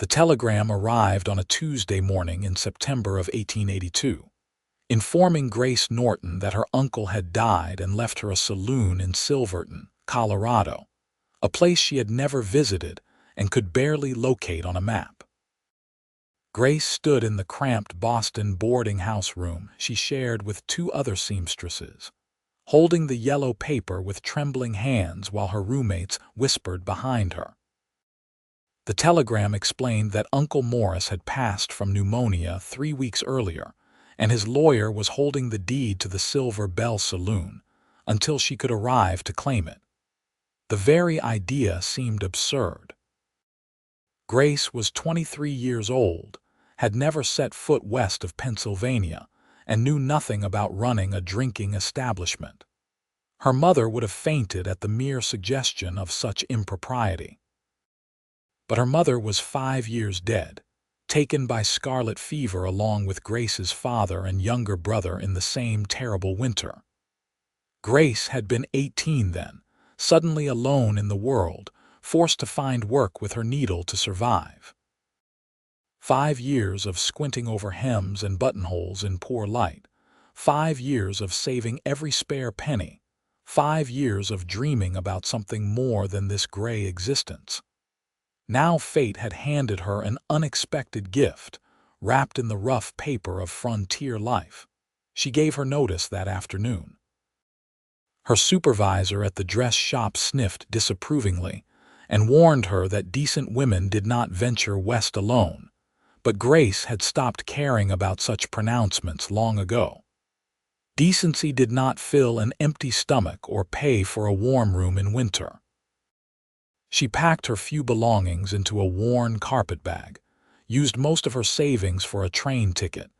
The telegram arrived on a Tuesday morning in September of 1882, informing Grace Norton that her uncle had died and left her a saloon in Silverton, Colorado, a place she had never visited and could barely locate on a map. Grace stood in the cramped Boston boarding house room she shared with two other seamstresses, holding the yellow paper with trembling hands while her roommates whispered behind her. The telegram explained that Uncle Morris had passed from pneumonia 3 weeks earlier, and his lawyer was holding the deed to the Silver Bell Saloon until she could arrive to claim it. The very idea seemed absurd. Grace was 23 years old, had never set foot west of Pennsylvania, and knew nothing about running a drinking establishment. Her mother would have fainted at the mere suggestion of such impropriety. But her mother was 5 years dead, taken by scarlet fever along with Grace's father and younger brother in the same terrible winter. Grace had been 18 then, suddenly alone in the world, forced to find work with her needle to survive. 5 years of squinting over hems and buttonholes in poor light, 5 years of saving every spare penny, 5 years of dreaming about something more than this gray existence. Now fate had handed her an unexpected gift, wrapped in the rough paper of frontier life. She gave her notice that afternoon. Her supervisor at the dress shop sniffed disapprovingly and warned her that decent women did not venture west alone, but Grace had stopped caring about such pronouncements long ago. Decency did not fill an empty stomach or pay for a warm room in winter. She packed her few belongings into a worn carpet bag, used most of her savings for a train ticket,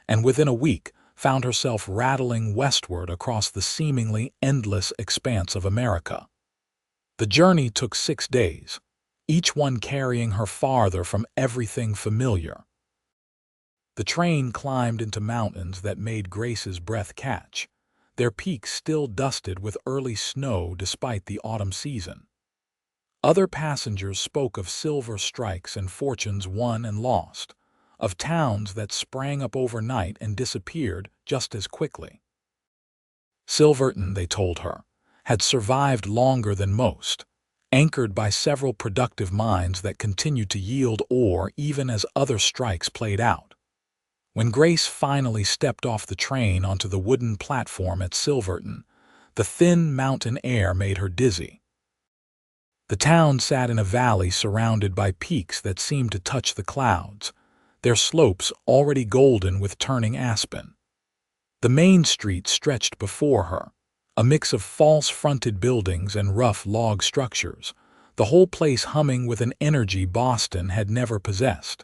and within a week found herself rattling westward across the seemingly endless expanse of America. The journey took 6 days, each one carrying her farther from everything familiar. The train climbed into mountains that made Grace's breath catch, their peaks still dusted with early snow despite the autumn season. Other passengers spoke of silver strikes and fortunes won and lost, of towns that sprang up overnight and disappeared just as quickly. Silverton, they told her, had survived longer than most, anchored by several productive mines that continued to yield ore even as other strikes played out. When Grace finally stepped off the train onto the wooden platform at Silverton, the thin mountain air made her dizzy. The town sat in a valley surrounded by peaks that seemed to touch the clouds, their slopes already golden with turning aspen. The main street stretched before her, a mix of false-fronted buildings and rough log structures, the whole place humming with an energy Boston had never possessed.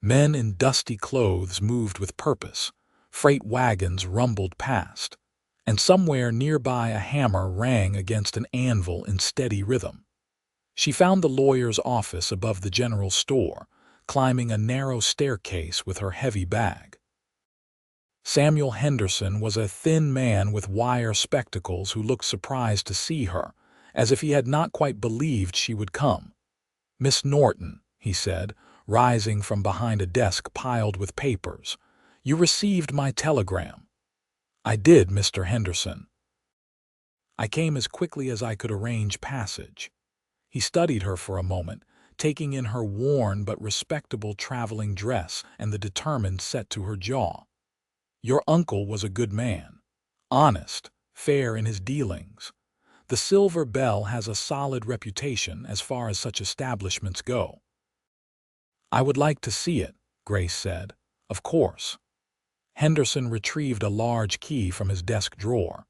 Men in dusty clothes moved with purpose, freight wagons rumbled past, and somewhere nearby a hammer rang against an anvil in steady rhythm. She found the lawyer's office above the general store, climbing a narrow staircase with her heavy bag. Samuel Henderson was a thin man with wire spectacles who looked surprised to see her, as if he had not quite believed she would come. "Miss Norton," he said, rising from behind a desk piled with papers, "you received my telegram." "I did, Mr. Henderson. I came as quickly as I could arrange passage." He studied her for a moment, taking in her worn but respectable traveling dress and the determined set to her jaw. "Your uncle was a good man, honest, fair in his dealings. The Silver Bell has a solid reputation as far as such establishments go." "I would like to see it," Grace said. "Of course." Henderson retrieved a large key from his desk drawer.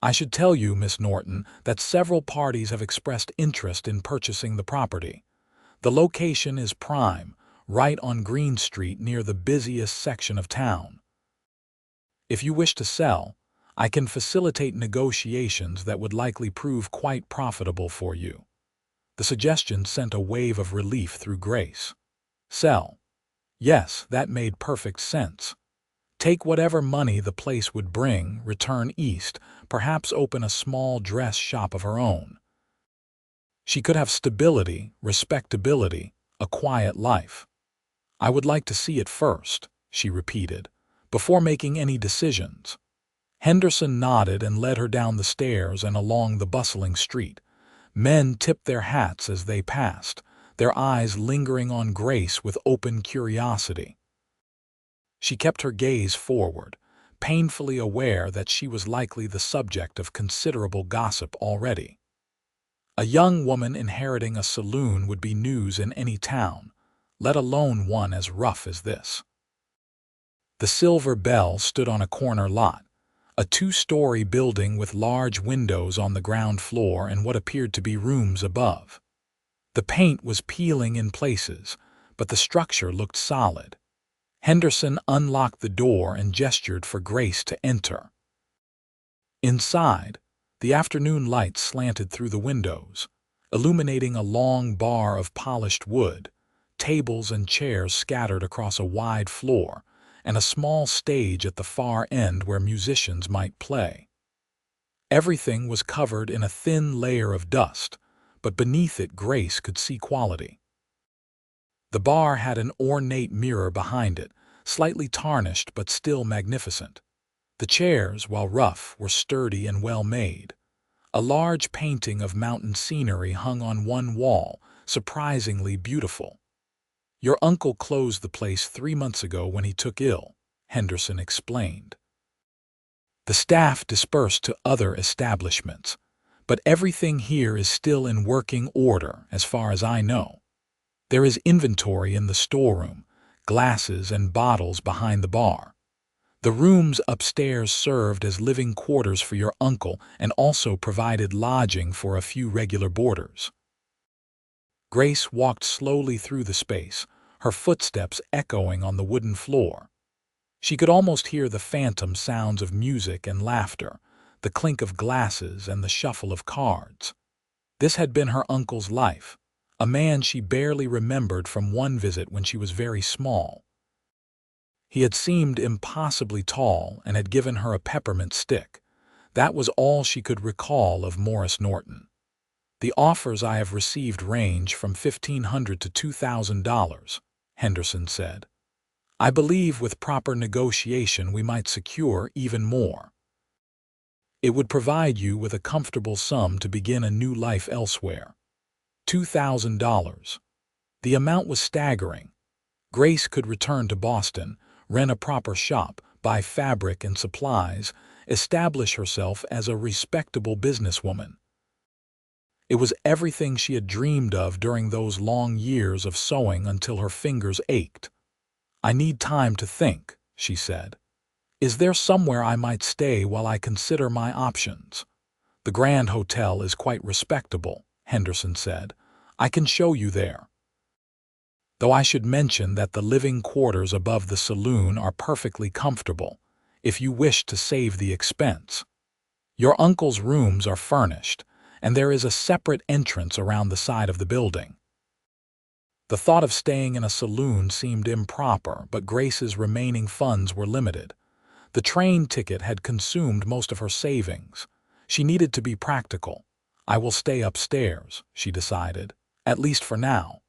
"I should tell you, Miss Norton, that several parties have expressed interest in purchasing the property. The location is prime, right on Green Street near the busiest section of town. If you wish to sell, I can facilitate negotiations that would likely prove quite profitable for you." The suggestion sent a wave of relief through Grace. Sell? Yes, that made perfect sense. Take whatever money the place would bring, return east, perhaps open a small dress shop of her own. She could have stability, respectability, a quiet life. I would like to see it first, she repeated, before making any decisions. Henderson nodded and led her down the stairs and along the bustling street. Men tipped their hats as they passed, their eyes lingering on Grace with open curiosity. She kept her gaze forward, painfully aware that she was likely the subject of considerable gossip already. A young woman inheriting a saloon would be news in any town, let alone one as rough as this. The Silver Bell stood on a corner lot, a two-story building with large windows on the ground floor and what appeared to be rooms above. The paint was peeling in places, but the structure looked solid. Henderson unlocked the door and gestured for Grace to enter. Inside, the afternoon light slanted through the windows, illuminating a long bar of polished wood, tables and chairs scattered across a wide floor, and a small stage at the far end where musicians might play. Everything was covered in a thin layer of dust, but beneath it Grace could see quality. The bar had an ornate mirror behind it, slightly tarnished but still magnificent. The chairs, while rough, were sturdy and well-made. A large painting of mountain scenery hung on one wall, surprisingly beautiful. "Your uncle closed the place 3 months ago when he took ill," Henderson explained. "The staff dispersed to other establishments, but everything here is still in working order as far as I know. There is inventory in the storeroom, glasses and bottles behind the bar. The rooms upstairs served as living quarters for your uncle and also provided lodging for a few regular boarders." Grace walked slowly through the space, her footsteps echoing on the wooden floor. She could almost hear the phantom sounds of music and laughter, the clink of glasses and the shuffle of cards. This had been her uncle's life, a man she barely remembered from one visit when she was very small. He had seemed impossibly tall and had given her a peppermint stick. That was all she could recall of Morris Norton. "The offers I have received range from $1,500 to $2,000, Henderson said. "I believe with proper negotiation we might secure even more. It would provide you with a comfortable sum to begin a new life elsewhere." $2,000. The amount was staggering. Grace could return to Boston, rent a proper shop, buy fabric and supplies, establish herself as a respectable businesswoman. It was everything she had dreamed of during those long years of sewing until her fingers ached. "I need time to think," she said. "Is there somewhere I might stay while I consider my options?" "The Grand Hotel is quite respectable," Henderson said. "I can show you there. Though I should mention that the living quarters above the saloon are perfectly comfortable, if you wish to save the expense. Your uncle's rooms are furnished, and there is a separate entrance around the side of the building." The thought of staying in a saloon seemed improper, but Grace's remaining funds were limited. The train ticket had consumed most of her savings. She needed to be practical. "I will stay upstairs," she decided, "at least for now."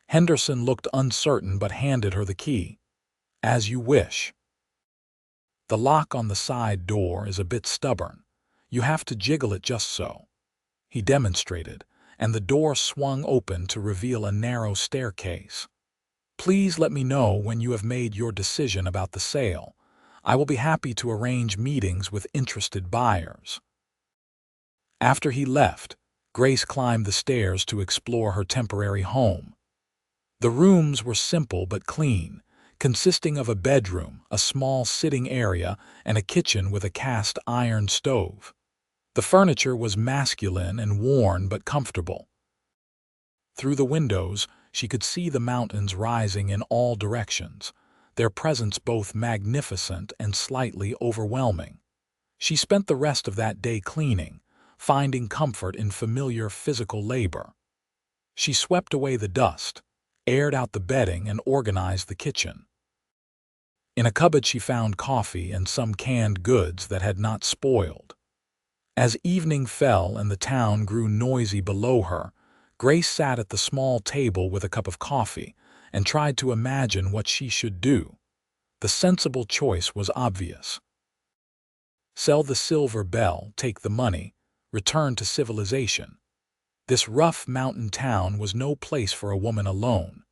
Henderson looked uncertain but handed her the key. "As you wish." "The lock on the side door is a bit stubborn. You have to jiggle it just so." He demonstrated, and the door swung open to reveal a narrow staircase. "Please let me know when you have made your decision about the sale. I will be happy to arrange meetings with interested buyers." After he left, Grace climbed the stairs to explore her temporary home. The rooms were simple but clean, consisting of a bedroom, a small sitting area, and a kitchen with a cast iron stove. The furniture was masculine and worn but comfortable. Through the windows, she could see the mountains rising in all directions, their presence both magnificent and slightly overwhelming. She spent the rest of that day cleaning, finding comfort in familiar physical labor. She swept away the dust, aired out the bedding, and organized the kitchen. In a cupboard she found coffee and some canned goods that had not spoiled. As evening fell and the town grew noisy below her, Grace sat at the small table with a cup of coffee and tried to imagine what she should do. The sensible choice was obvious. Sell the silver bell, take the money, return to civilization. This rough mountain town was no place for a woman alone.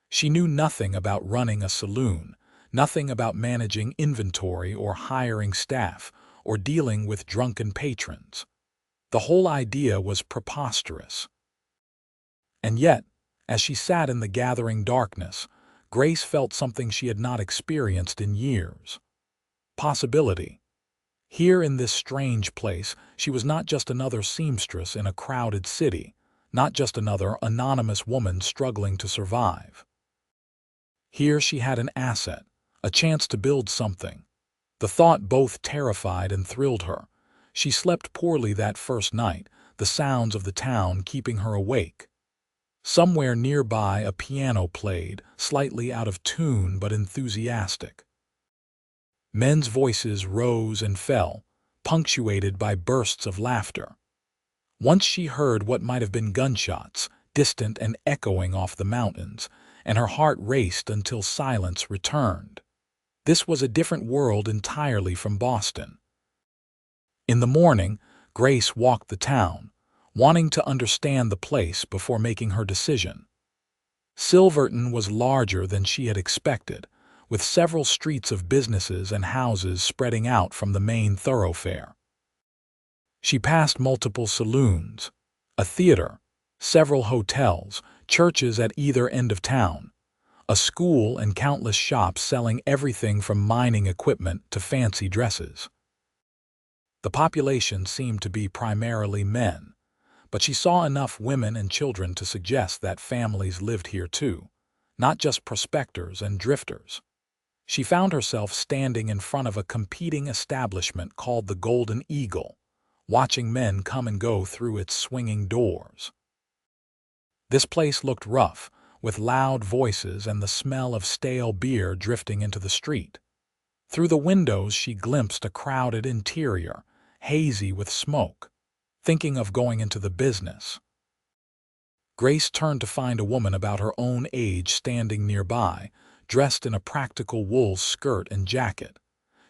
She knew nothing about running a saloon, nothing about managing inventory or hiring staff or dealing with drunken patrons. The whole idea was preposterous. And yet, as she sat in the gathering darkness, Grace felt something she had not experienced in years. Possibility. Here in this strange place, she was not just another seamstress in a crowded city, not just another anonymous woman struggling to survive. Here she had an asset, a chance to build something. The thought both terrified and thrilled her. She slept poorly that first night, the sounds of the town keeping her awake. Somewhere nearby a piano played, slightly out of tune but enthusiastic. Men's voices rose and fell, punctuated by bursts of laughter. Once she heard what might have been gunshots, distant and echoing off the mountains, and her heart raced until silence returned. This was a different world entirely from Boston. In the morning, Grace walked the town, wanting to understand the place before making her decision. Silverton was larger than she had expected, with several streets of businesses and houses spreading out from the main thoroughfare. She passed multiple saloons, a theater, several hotels, churches at either end of town, a school and countless shops selling everything from mining equipment to fancy dresses. The population seemed to be primarily men, but she saw enough women and children to suggest that families lived here too, not just prospectors and drifters. She found herself standing in front of a competing establishment called the Golden Eagle, watching men come and go through its swinging doors. This place looked rough, with loud voices and the smell of stale beer drifting into the street. Through the windows she glimpsed a crowded interior, hazy with smoke, thinking of going into the business. Grace turned to find a woman about her own age standing nearby, dressed in a practical wool skirt and jacket.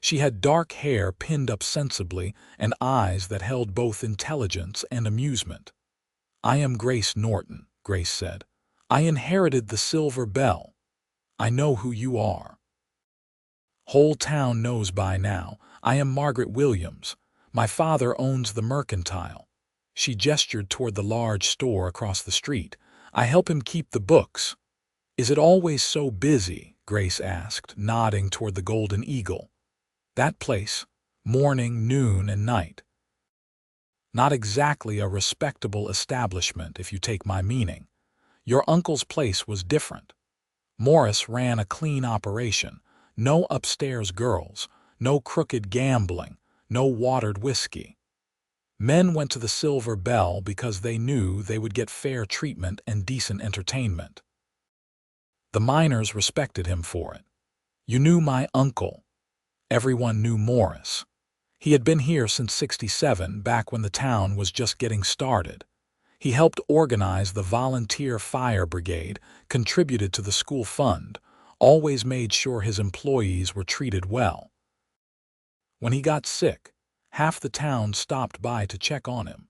She had dark hair pinned up sensibly and eyes that held both intelligence and amusement. "I am Grace Norton," Grace said. "I inherited the silver bell. I know who you are. Whole town knows by now. I am Margaret Williams. My father owns the Mercantile." She gestured toward the large store across the street. "I help him keep the books." "Is it always so busy?" Grace asked, nodding toward the Golden Eagle. "That place, morning, noon, and night." "Not exactly a respectable establishment, if you take my meaning. Your uncle's place was different. Morris ran a clean operation. No upstairs girls, no crooked gambling, no watered whiskey. Men went to the Silver Bell because they knew they would get fair treatment and decent entertainment. The miners respected him for it. You knew my uncle. Everyone knew Morris. He had been here since '67, back when the town was just getting started. He helped organize the volunteer fire brigade, contributed to the school fund, always made sure his employees were treated well. When he got sick, half the town stopped by to check on him.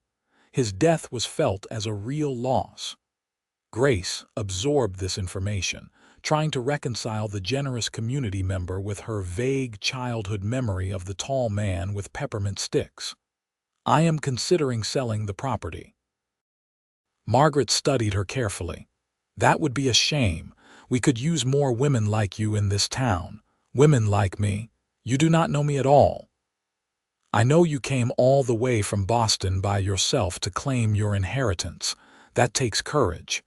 His death was felt as a real loss. Grace absorbed this information, trying to reconcile the generous community member with her vague childhood memory of the tall man with peppermint sticks. "I am considering selling the property." Margaret studied her carefully. "That would be a shame. We could use more women like you in this town. Women like me. You do not know me at all. I know you came all the way from Boston by yourself to claim your inheritance. That takes courage.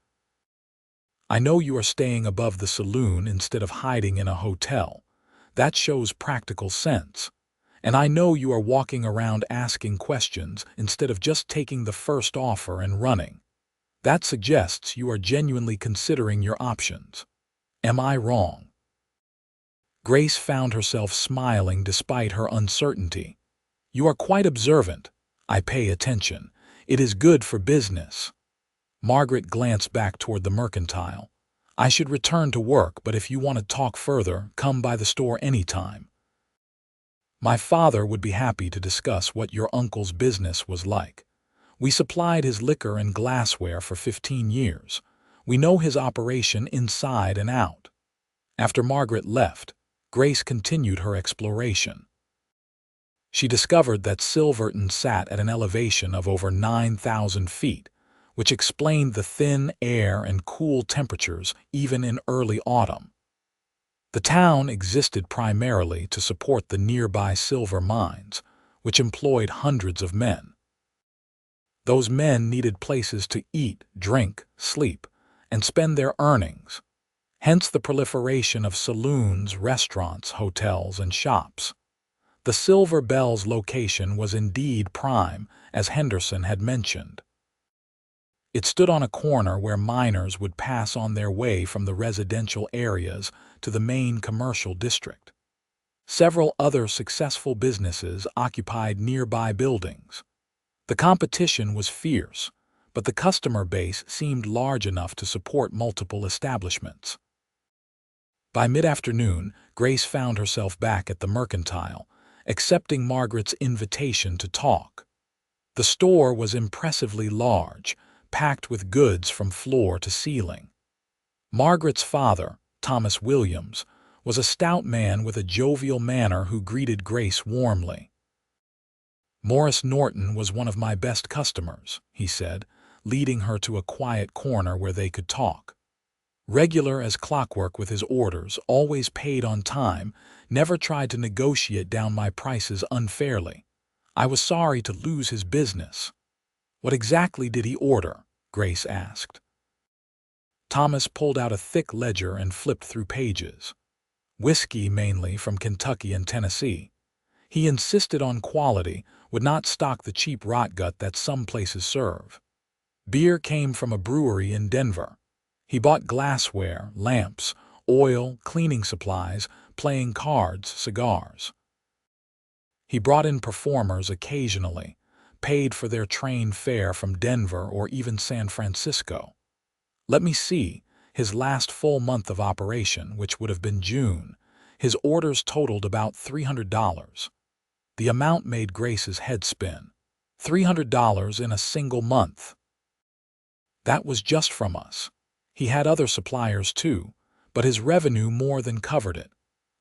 I know you are staying above the saloon instead of hiding in a hotel. That shows practical sense. And I know you are walking around asking questions instead of just taking the first offer and running. That suggests you are genuinely considering your options. Am I wrong?" Grace found herself smiling despite her uncertainty. "You are quite observant. I pay attention. It is good for business." Margaret glanced back toward the mercantile. I should return to work, but if you want to talk further, come by the store anytime. My father would be happy to discuss what your uncle's business was like. We supplied his liquor and glassware for 15 years. We know his operation inside and out. After Margaret left, Grace continued her exploration. She discovered that Silverton sat at an elevation of over 9,000 feet, which explained the thin air and cool temperatures even in early autumn. The town existed primarily to support the nearby silver mines, which employed hundreds of men. Those men needed places to eat, drink, sleep, and spend their earnings, hence the proliferation of saloons, restaurants, hotels, and shops. The Silver Bell's location was indeed prime, as Henderson had mentioned. It stood on a corner where miners would pass on their way from the residential areas to the main commercial district. Several other successful businesses occupied nearby buildings. The competition was fierce, but the customer base seemed large enough to support multiple establishments. By mid-afternoon, Grace found herself back at the mercantile, accepting Margaret's invitation to talk. The store was impressively large, packed with goods from floor to ceiling. Margaret's father, Thomas Williams, was a stout man with a jovial manner who greeted Grace warmly. "Morris Norton was one of my best customers," he said, leading her to a quiet corner where they could talk. "Regular as clockwork with his orders, always paid on time, never tried to negotiate down my prices unfairly. I was sorry to lose his business." "What exactly did he order?" Grace asked. Thomas pulled out a thick ledger and flipped through pages. Whiskey mainly from Kentucky and Tennessee. He insisted on quality, would not stock the cheap rotgut that some places serve. Beer came from a brewery in Denver. He bought glassware, lamps, oil, cleaning supplies, playing cards, cigars. He brought in performers occasionally, paid for their train fare from Denver or even San Francisco. Let me see, his last full month of operation, which would have been June, his orders totaled about $300. The amount made Grace's head spin. $300 in a single month. That was just from us. He had other suppliers too, but his revenue more than covered it.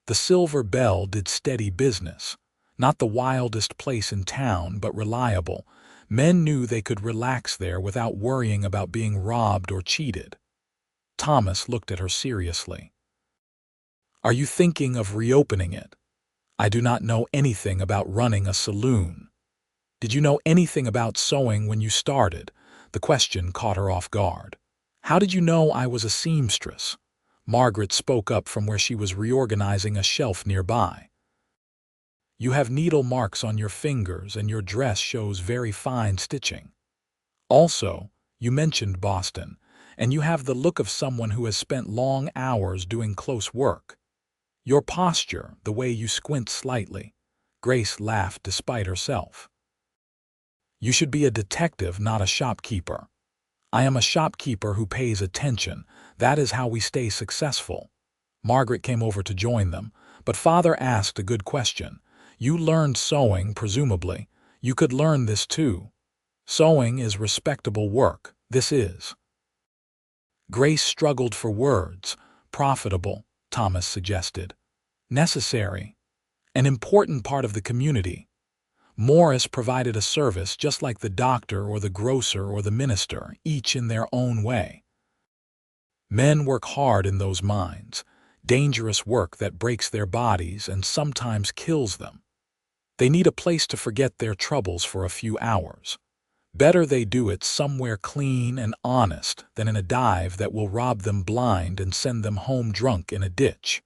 The Silver Bell did steady business. Not the wildest place in town, but reliable. Men knew they could relax there without worrying about being robbed or cheated. Thomas looked at her seriously. "Are you thinking of reopening it?" "I do not know anything about running a saloon." "Did you know anything about sewing when you started?" The question caught her off guard. "How did you know I was a seamstress?" Margaret spoke up from where she was reorganizing a shelf nearby. "You have needle marks on your fingers and your dress shows very fine stitching. Also, you mentioned Boston, and you have the look of someone who has spent long hours doing close work. Your posture, the way you squint slightly." Grace laughed despite herself. "You should be a detective, not a shopkeeper." "I am a shopkeeper who pays attention. That is how we stay successful." Margaret came over to join them, but Father asked a good question. "You learned sewing, presumably. You could learn this too. Sewing is respectable work. This is." Grace struggled for words. "Profitable," Thomas suggested. "Necessary. An important part of the community." Morris provided a service just like the doctor or the grocer or the minister, each in their own way. Men work hard in those mines, dangerous work that breaks their bodies and sometimes kills them. They need a place to forget their troubles for a few hours. Better they do it somewhere clean and honest than in a dive that will rob them blind and send them home drunk in a ditch.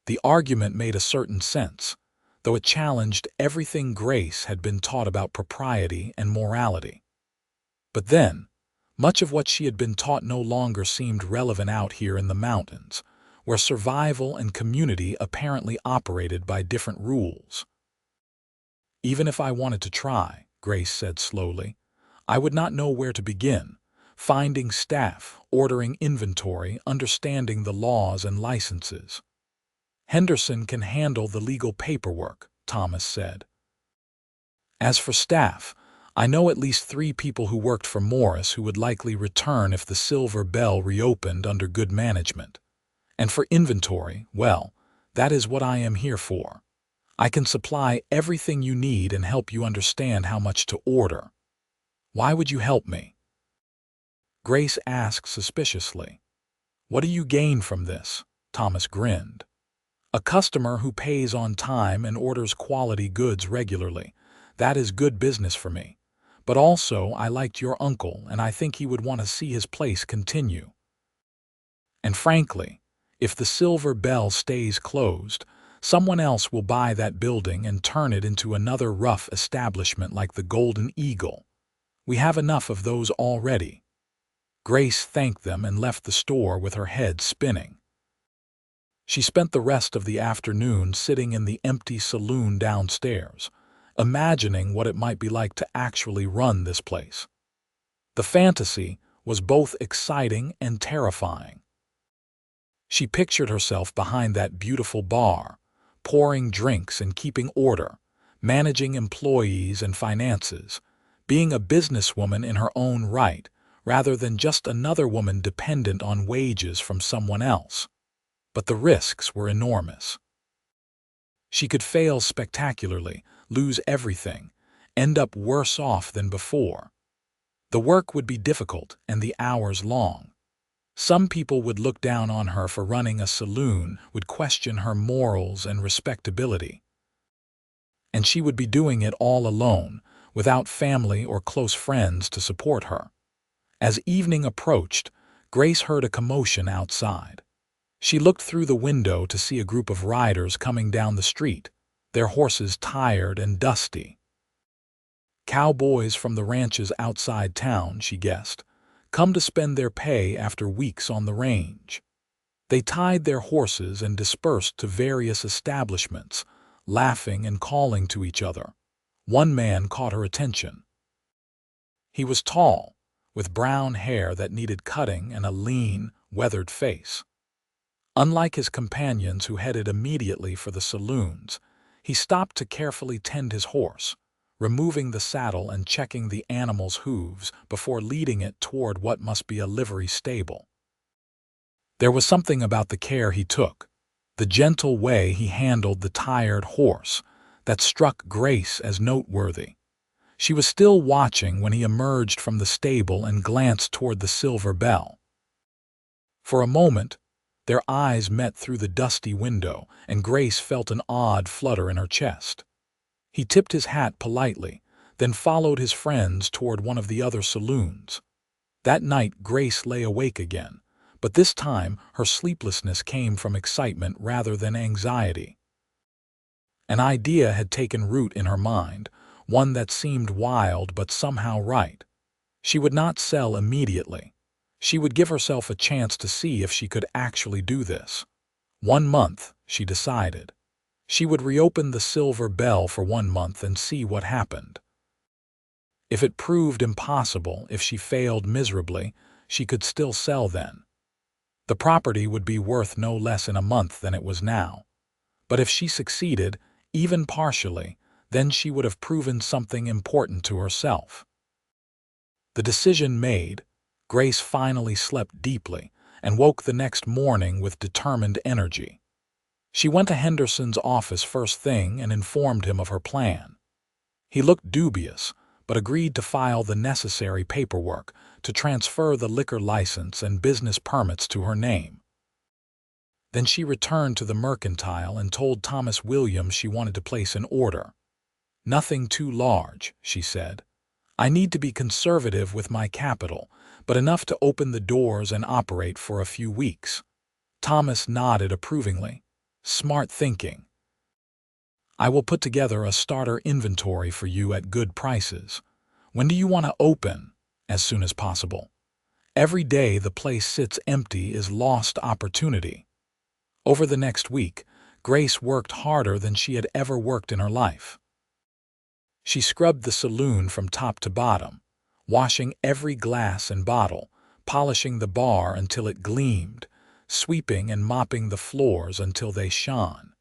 The argument made a certain sense, though it challenged everything Grace had been taught about propriety and morality. But then, much of what she had been taught no longer seemed relevant out here in the mountains, where survival and community apparently operated by different rules. "Even if I wanted to try," Grace said slowly, "I would not know where to begin. finding staff, ordering inventory, understanding the laws and licenses. Henderson can handle the legal paperwork, Thomas said. As for staff, I know at least 3 people who worked for Morris who would likely return if the Silver Bell reopened under good management. And for inventory, well, that is what I am here for. I can supply everything you need and help you understand how much to order. Why would you help me? Grace asked suspiciously. What do you gain from this? Thomas grinned. A customer who pays on time and orders quality goods regularly. That is good business for me. But also, I liked your uncle, and I think he would want to see his place continue. And frankly, if the Silver Bell stays closed, someone else will buy that building and turn it into another rough establishment like the Golden Eagle. We have enough of those already. Grace thanked them and left the store with her head spinning. She spent the rest of the afternoon sitting in the empty saloon downstairs, imagining what it might be like to actually run this place. The fantasy was both exciting and terrifying. She pictured herself behind that beautiful bar, pouring drinks and keeping order, managing employees and finances, being a businesswoman in her own right, rather than just another woman dependent on wages from someone else. But the risks were enormous. She could fail spectacularly, lose everything, end up worse off than before. The work would be difficult and the hours long. Some people would look down on her for running a saloon, would question her morals and respectability. And she would be doing it all alone, without family or close friends to support her. As evening approached, Grace heard a commotion outside. She looked through the window to see a group of riders coming down the street, their horses tired and dusty. Cowboys from the ranches outside town, she guessed, come to spend their pay after weeks on the range. They tied their horses and dispersed to various establishments, laughing and calling to each other. One man caught her attention. He was tall, with brown hair that needed cutting and a lean, weathered face. Unlike his companions who headed immediately for the saloons, he stopped to carefully tend his horse, removing the saddle and checking the animal's hooves before leading it toward what must be a livery stable. There was something about the care he took, the gentle way he handled the tired horse, that struck Grace as noteworthy. She was still watching when he emerged from the stable and glanced toward the Silver Bell. For a moment, their eyes met through the dusty window, and Grace felt an odd flutter in her chest. He tipped his hat politely, then followed his friends toward one of the other saloons. That night, Grace lay awake again, but this time her sleeplessness came from excitement rather than anxiety. An idea had taken root in her mind, one that seemed wild but somehow right. She would not sell immediately. She would give herself a chance to see if she could actually do this. 1 month, she decided. She would reopen the Silver Bell for 1 month and see what happened. If it proved impossible, if she failed miserably, she could still sell then. The property would be worth no less in a month than it was now. But if she succeeded, even partially, then she would have proven something important to herself. The decision made, Grace finally slept deeply and woke the next morning with determined energy. She went to Henderson's office first thing and informed him of her plan. He looked dubious, but agreed to file the necessary paperwork to transfer the liquor license and business permits to her name. Then she returned to the mercantile and told Thomas Williams she wanted to place an order. "Nothing too large," she said. "I need to be conservative with my capital, but enough to open the doors and operate for a few weeks." Thomas nodded approvingly. "Smart thinking. I will put together a starter inventory for you at good prices. When do you want to open?" "As soon as possible. Every day the place sits empty is lost opportunity." Over the next week, Grace worked harder than she had ever worked in her life. She scrubbed the saloon from top to bottom, washing every glass and bottle, polishing the bar until it gleamed, sweeping and mopping the floors until they shone.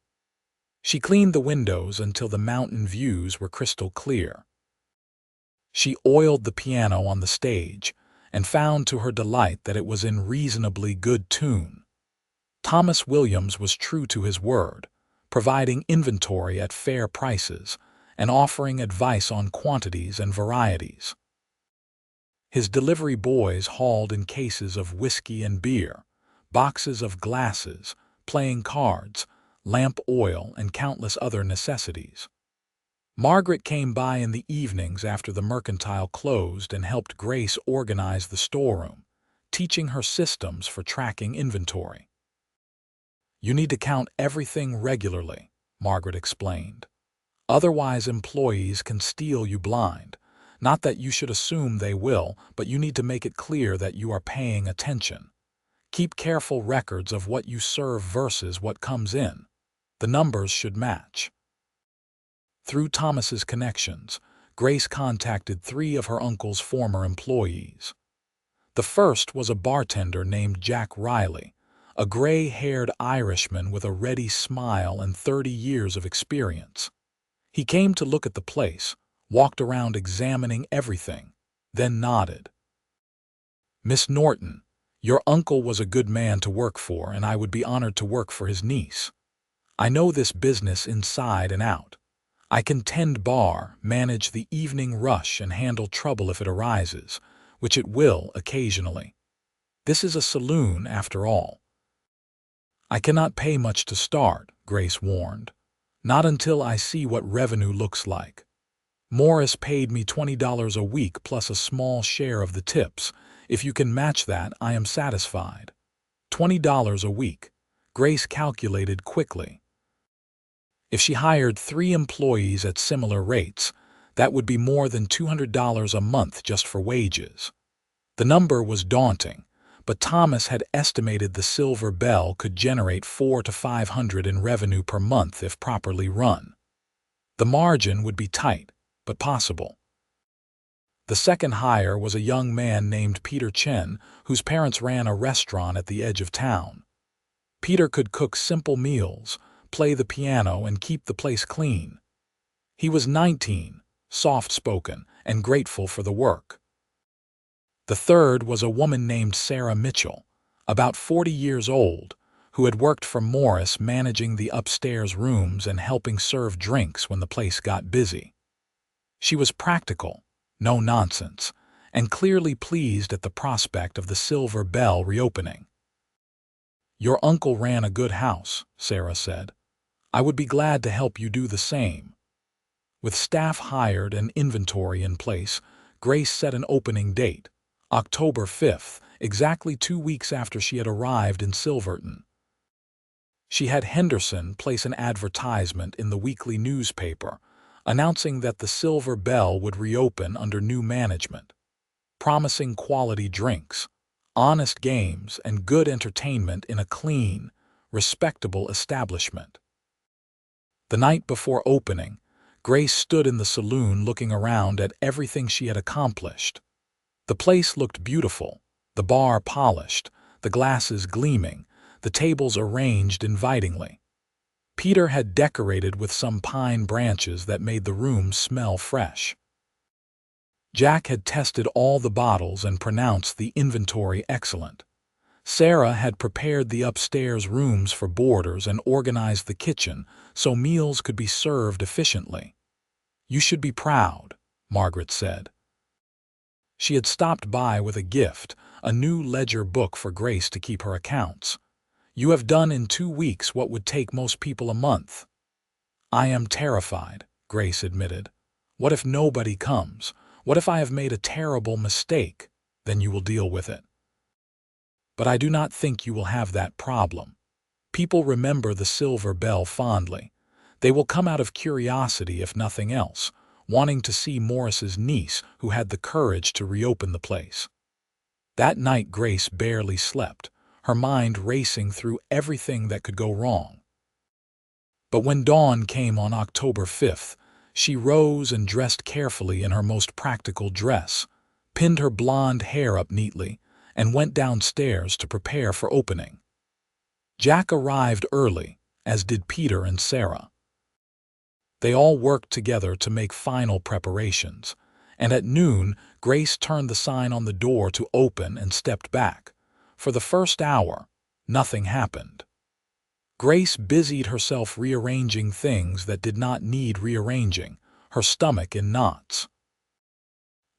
She cleaned the windows until the mountain views were crystal clear. She oiled the piano on the stage and found to her delight that it was in reasonably good tune. Thomas Williams was true to his word, providing inventory at fair prices and offering advice on quantities and varieties. His delivery boys hauled in cases of whiskey and beer, boxes of glasses, playing cards, lamp oil, and countless other necessities. Margaret came by in the evenings after the mercantile closed and helped Grace organize the storeroom, teaching her systems for tracking inventory. "You need to count everything regularly," Margaret explained. "Otherwise, employees can steal you blind. Not that you should assume they will, but you need to make it clear that you are paying attention. Keep careful records of what you serve versus what comes in. The numbers should match." Through Thomas's connections, Grace contacted 3 of her uncle's former employees. The first was a bartender named Jack Riley, a gray-haired Irishman with a ready smile and 30 years of experience. He came to look at the place, walked around examining everything, then nodded. "Miss Norton, your uncle was a good man to work for, and I would be honored to work for his niece. I know this business inside and out. I can tend bar, manage the evening rush, and handle trouble if it arises, which it will occasionally. This is a saloon, after all." "I cannot pay much to start," Grace warned. "Not until I see what revenue looks like. Morris paid me $20 a week plus a small share of the tips. If you can match that, I am satisfied." $20 a week, Grace calculated quickly. If she hired 3 employees at similar rates, that would be more than $200 a month just for wages. The number was daunting, but Thomas had estimated the Silver Bell could generate $400 to $500 in revenue per month if properly run. The margin would be tight, but possible. The second hire was a young man named Peter Chen, whose parents ran a restaurant at the edge of town. Peter could cook simple meals, play the piano, and keep the place clean. He was 19, soft-spoken, and grateful for the work. The third was a woman named Sarah Mitchell, about 40 years old, who had worked for Morris managing the upstairs rooms and helping serve drinks when the place got busy. She was practical, no nonsense, and clearly pleased at the prospect of the Silver Bell reopening. "Your uncle ran a good house," Sarah said. "I would be glad to help you do the same." With staff hired and inventory in place, Grace set an opening date, October 5th, exactly 2 weeks after she had arrived in Silverton. She had Henderson place an advertisement in the weekly newspaper, announcing that the Silver Bell would reopen under new management, promising quality drinks, honest games, and good entertainment in a clean, respectable establishment. The night before opening, Grace stood in the saloon looking around at everything she had accomplished. The place looked beautiful, the bar polished, the glasses gleaming, the tables arranged invitingly. Peter had decorated with some pine branches that made the room smell fresh. Jack had tested all the bottles and pronounced the inventory excellent. Sarah had prepared the upstairs rooms for boarders and organized the kitchen so meals could be served efficiently. "You should be proud," Margaret said. She had stopped by with a gift, a new ledger book for Grace to keep her accounts. "You have done in 2 weeks what would take most people a month." "I am terrified," Grace admitted. "What if nobody comes? What if I have made a terrible mistake? Then you will deal with it." "But I do not think you will have that problem. People remember the Silver Bell fondly. They will come out of curiosity if nothing else, wanting to see Morris's niece who had the courage to reopen the place." That night Grace barely slept, her mind racing through everything that could go wrong. But when dawn came on October 5th, she rose and dressed carefully in her most practical dress, pinned her blonde hair up neatly, and went downstairs to prepare for opening. Jack arrived early, as did Peter and Sarah. They all worked together to make final preparations, and at noon, Grace turned the sign on the door to open and stepped back. For the first hour, nothing happened. Grace busied herself rearranging things that did not need rearranging, her stomach in knots.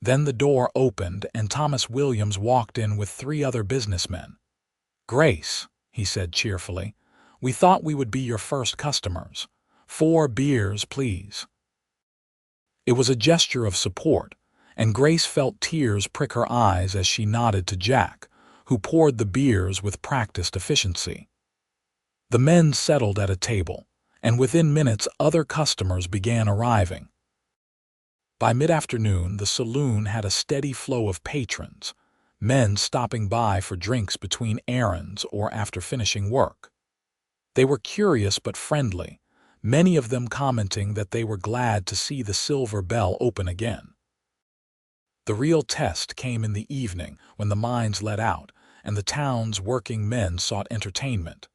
Then the door opened and Thomas Williams walked in with 3 other businessmen. "Grace," he said cheerfully, "we thought we would be your first customers. 4 beers, please." It was a gesture of support, and Grace felt tears prick her eyes as she nodded to Jack, who poured the beers with practiced efficiency. The men settled at a table, and within minutes other customers began arriving. By mid-afternoon, the saloon had a steady flow of patrons, men stopping by for drinks between errands or after finishing work. They were curious but friendly, many of them commenting that they were glad to see the Silver Bell open again. The real test came in the evening when the mines let out and the town's working men sought entertainment.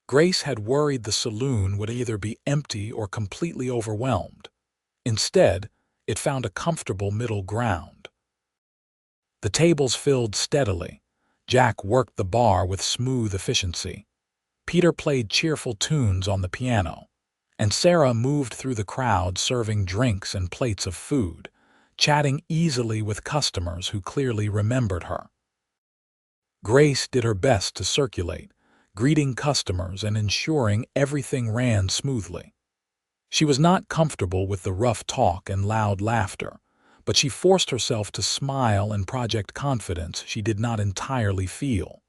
Grace had worried the saloon would either be empty or completely overwhelmed. Instead, it found a comfortable middle ground. The tables filled steadily. Jack worked the bar with smooth efficiency. Peter played cheerful tunes on the piano, and Sarah moved through the crowd serving drinks and plates of food, chatting easily with customers who clearly remembered her. Grace did her best to circulate, greeting customers and ensuring everything ran smoothly. She was not comfortable with the rough talk and loud laughter, but she forced herself to smile and project confidence she did not entirely feel.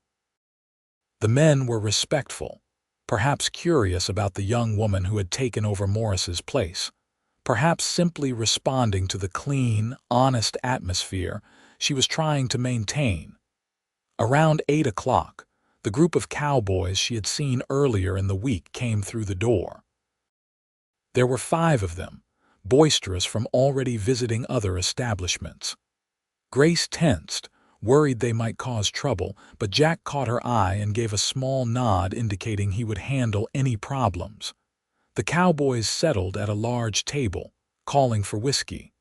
The men were respectful, perhaps curious about the young woman who had taken over Morris's place, perhaps simply responding to the clean, honest atmosphere she was trying to maintain. Around 8 o'clock, the group of cowboys she had seen earlier in the week came through the door. There were 5 of them, boisterous from already visiting other establishments. Grace tensed, worried they might cause trouble, but Jack caught her eye and gave a small nod indicating he would handle any problems. The cowboys settled at a large table, calling for whiskey.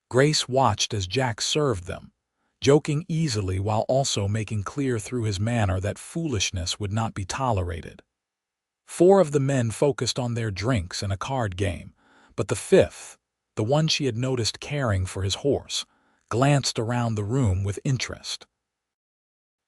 Grace watched as Jack served them, joking easily while also making clear through his manner that foolishness would not be tolerated. 4 of the men focused on their drinks and a card game, but the 5th, the one she had noticed caring for his horse, glanced around the room with interest.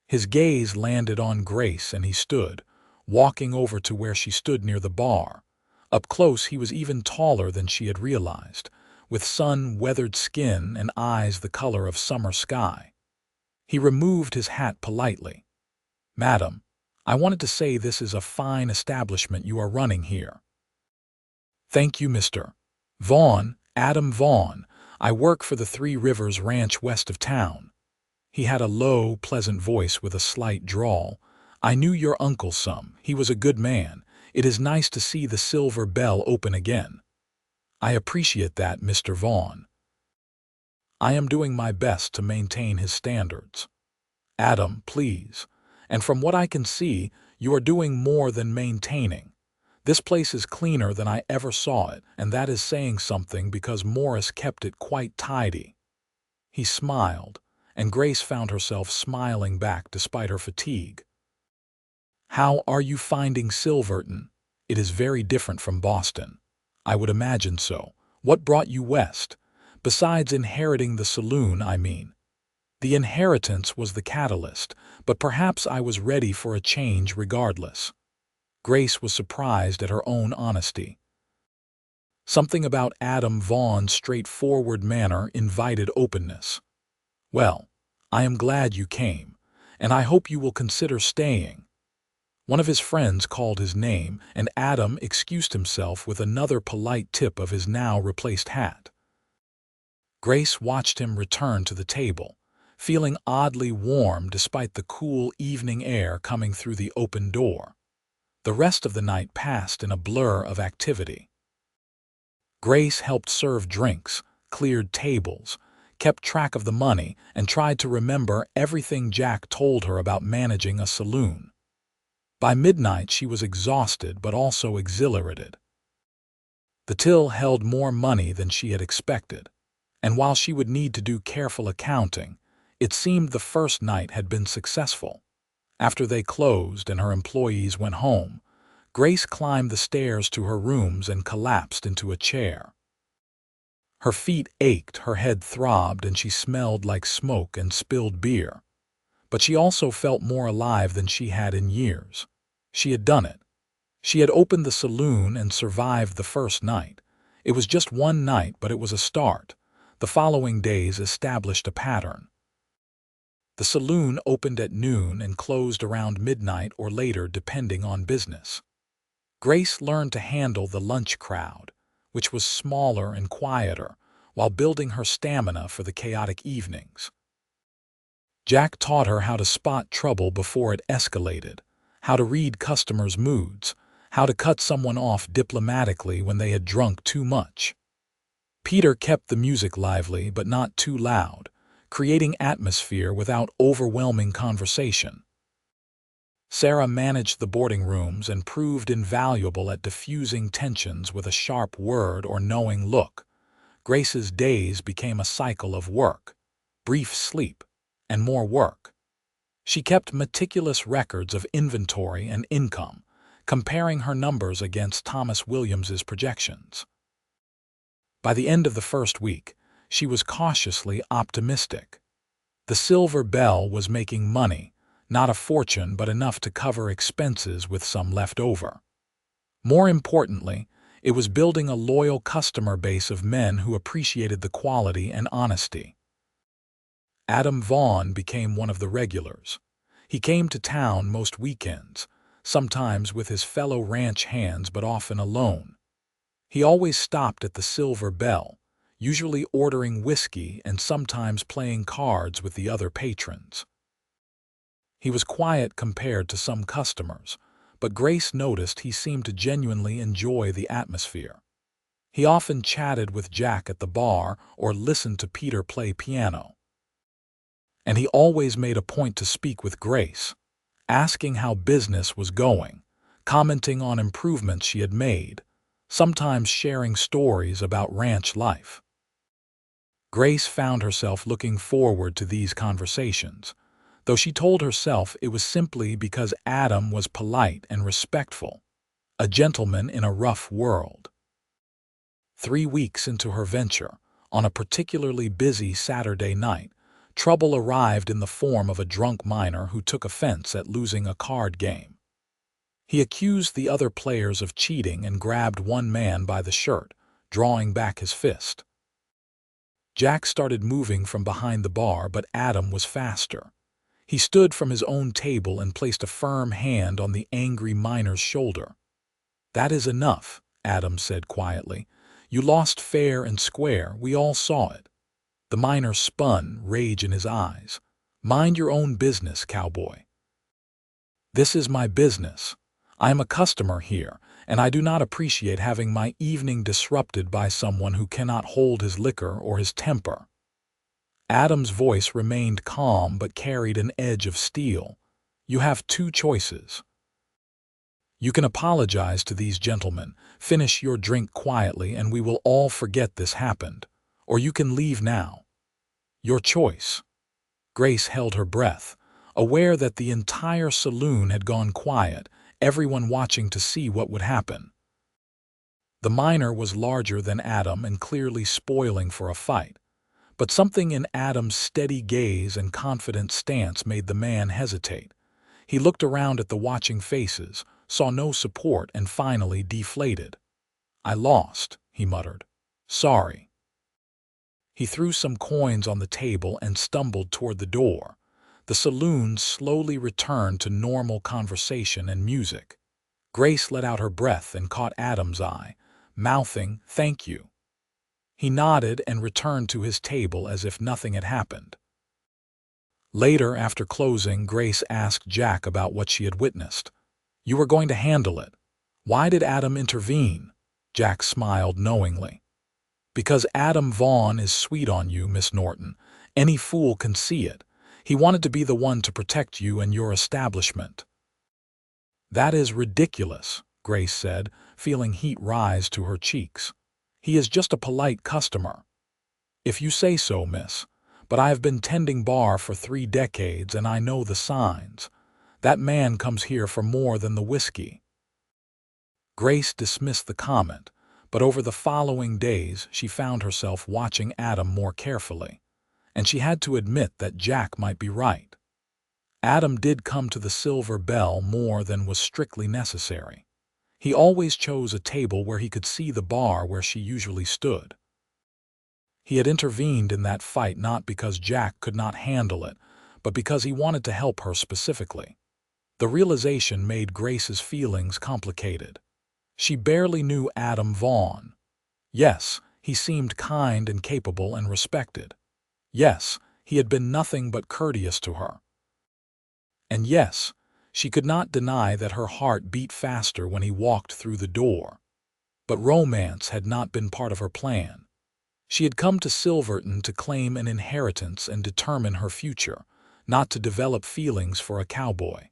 His gaze landed on Grace and he stood, walking over to where she stood near the bar. Up close he was even taller than she had realized, with sun-weathered skin and eyes the color of summer sky. He removed his hat politely. "Madam, I wanted to say this is a fine establishment you are running here." "Thank you, Mr. Vaughn, Adam Vaughn. I work for the 3 Rivers Ranch west of town." He had a low, pleasant voice with a slight drawl. "I knew your uncle some. He was a good man. It is nice to see the Silver Bell open again." "I appreciate that, Mr. Vaughn. I am doing my best to maintain his standards." "Adam, please. And from what I can see, you are doing more than maintaining. This place is cleaner than I ever saw it, and that is saying something because Morris kept it quite tidy." He smiled, and Grace found herself smiling back despite her fatigue. "How are you finding Silverton? It is very different from Boston." "I would imagine so. What brought you west? Besides inheriting the saloon, I mean." "The inheritance was the catalyst, but perhaps I was ready for a change regardless." Grace was surprised at her own honesty. Something about Adam Vaughn's straightforward manner invited openness. "Well, I am glad you came, and I hope you will consider staying." One of his friends called his name, and Adam excused himself with another polite tip of his now replaced hat. Grace watched him return to the table, feeling oddly warm despite the cool evening air coming through the open door. The rest of the night passed in a blur of activity. Grace helped serve drinks, cleared tables, kept track of the money, and tried to remember everything Jack told her about managing a saloon. By midnight, she was exhausted but also exhilarated. The till held more money than she had expected, and while she would need to do careful accounting, it seemed the first night had been successful. After they closed and her employees went home, Grace climbed the stairs to her rooms and collapsed into a chair. Her feet ached, her head throbbed, and she smelled like smoke and spilled beer. But she also felt more alive than she had in years. She had done it. She had opened the saloon and survived the first night. It was just one night, but it was a start. The following days established a pattern. The saloon opened at noon and closed around midnight or later, depending on business. Grace learned to handle the lunch crowd, which was smaller and quieter, while building her stamina for the chaotic evenings. Jack taught her how to spot trouble before it escalated, how to read customers' moods, how to cut someone off diplomatically when they had drunk too much. Peter kept the music lively but not too loud, creating atmosphere without overwhelming conversation. Sarah managed the boarding rooms and proved invaluable at diffusing tensions with a sharp word or knowing look. Grace's days became a cycle of work, brief sleep, and more work. She kept meticulous records of inventory and income, comparing her numbers against Thomas Williams's projections. By the end of the first week, she was cautiously optimistic. The Silver Bell was making money, not a fortune but enough to cover expenses with some left over. More importantly, it was building a loyal customer base of men who appreciated the quality and honesty. Adam Vaughn became one of the regulars. He came to town most weekends, sometimes with his fellow ranch hands but often alone. He always stopped at the Silver Bell, usually ordering whiskey and sometimes playing cards with the other patrons. He was quiet compared to some customers, but Grace noticed he seemed to genuinely enjoy the atmosphere. He often chatted with Jack at the bar or listened to Peter play piano. And he always made a point to speak with Grace, asking how business was going, commenting on improvements she had made, sometimes sharing stories about ranch life. Grace found herself looking forward to these conversations, though she told herself it was simply because Adam was polite and respectful, a gentleman in a rough world. 3 weeks into her venture, on a particularly busy Saturday night, trouble arrived in the form of a drunk miner who took offense at losing a card game. He accused the other players of cheating and grabbed one man by the shirt, drawing back his fist. Jack started moving from behind the bar, but Adam was faster. He stood from his own table and placed a firm hand on the angry miner's shoulder. "That is enough," Adam said quietly. "You lost fair and square, we all saw it." The miner spun, rage in his eyes. "Mind your own business, Cowboy." "This is my business. I am a customer here, and I do not appreciate having my evening disrupted by someone who cannot hold his liquor or his temper." Adam's voice remained calm but carried an edge of steel. "You have 2 choices. You can apologize to these gentlemen, finish your drink quietly, and we will all forget this happened. Or you can leave now. Your choice." Grace held her breath, aware that the entire saloon had gone quiet, everyone watching to see what would happen. The miner was larger than Adam and clearly spoiling for a fight, but something in Adam's steady gaze and confident stance made the man hesitate. He looked around at the watching faces, saw no support, and finally deflated. "I lost," he muttered. "Sorry." He threw some coins on the table and stumbled toward the door. The saloon slowly returned to normal conversation and music. Grace let out her breath and caught Adam's eye, mouthing, "Thank you." He nodded and returned to his table as if nothing had happened. Later, after closing, Grace asked Jack about what she had witnessed. "You were going to handle it. Why did Adam intervene?" Jack smiled knowingly. Because Adam Vaughn is sweet on you, Miss Norton. Any fool can see it. He wanted to be the one to protect you and your establishment." "That is ridiculous," Grace said, feeling heat rise to her cheeks. "He is just a polite customer." "If you say so, miss. But I have been tending bar for 3 decades and I know the signs. That man comes here for more than the whiskey." Grace dismissed the comment, but over the following days she found herself watching Adam more carefully, and she had to admit that Jack might be right. Adam did come to the Silver Bell more than was strictly necessary. He always chose a table where he could see the bar where she usually stood. He had intervened in that fight not because Jack could not handle it, but because he wanted to help her specifically. The realization made Grace's feelings complicated. She barely knew Adam Vaughn. Yes, he seemed kind and capable and respected. Yes, he had been nothing but courteous to her. And yes, she could not deny that her heart beat faster when he walked through the door. But romance had not been part of her plan. She had come to Silverton to claim an inheritance and determine her future, not to develop feelings for a cowboy.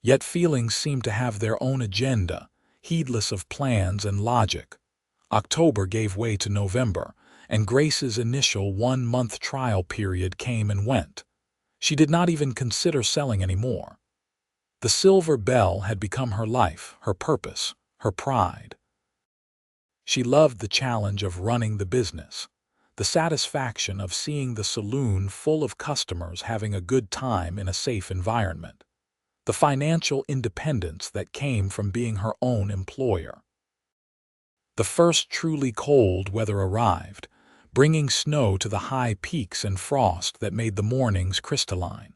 Yet feelings seemed to have their own agenda, heedless of plans and logic. October gave way to November, and Grace's initial 1-month trial period came and went. She did not even consider selling anymore. The Silver Bell had become her life, her purpose, her pride. She loved the challenge of running the business, the satisfaction of seeing the saloon full of customers having a good time in a safe environment, the financial independence that came from being her own employer. The first truly cold weather arrived, bringing snow to the high peaks and frost that made the mornings crystalline.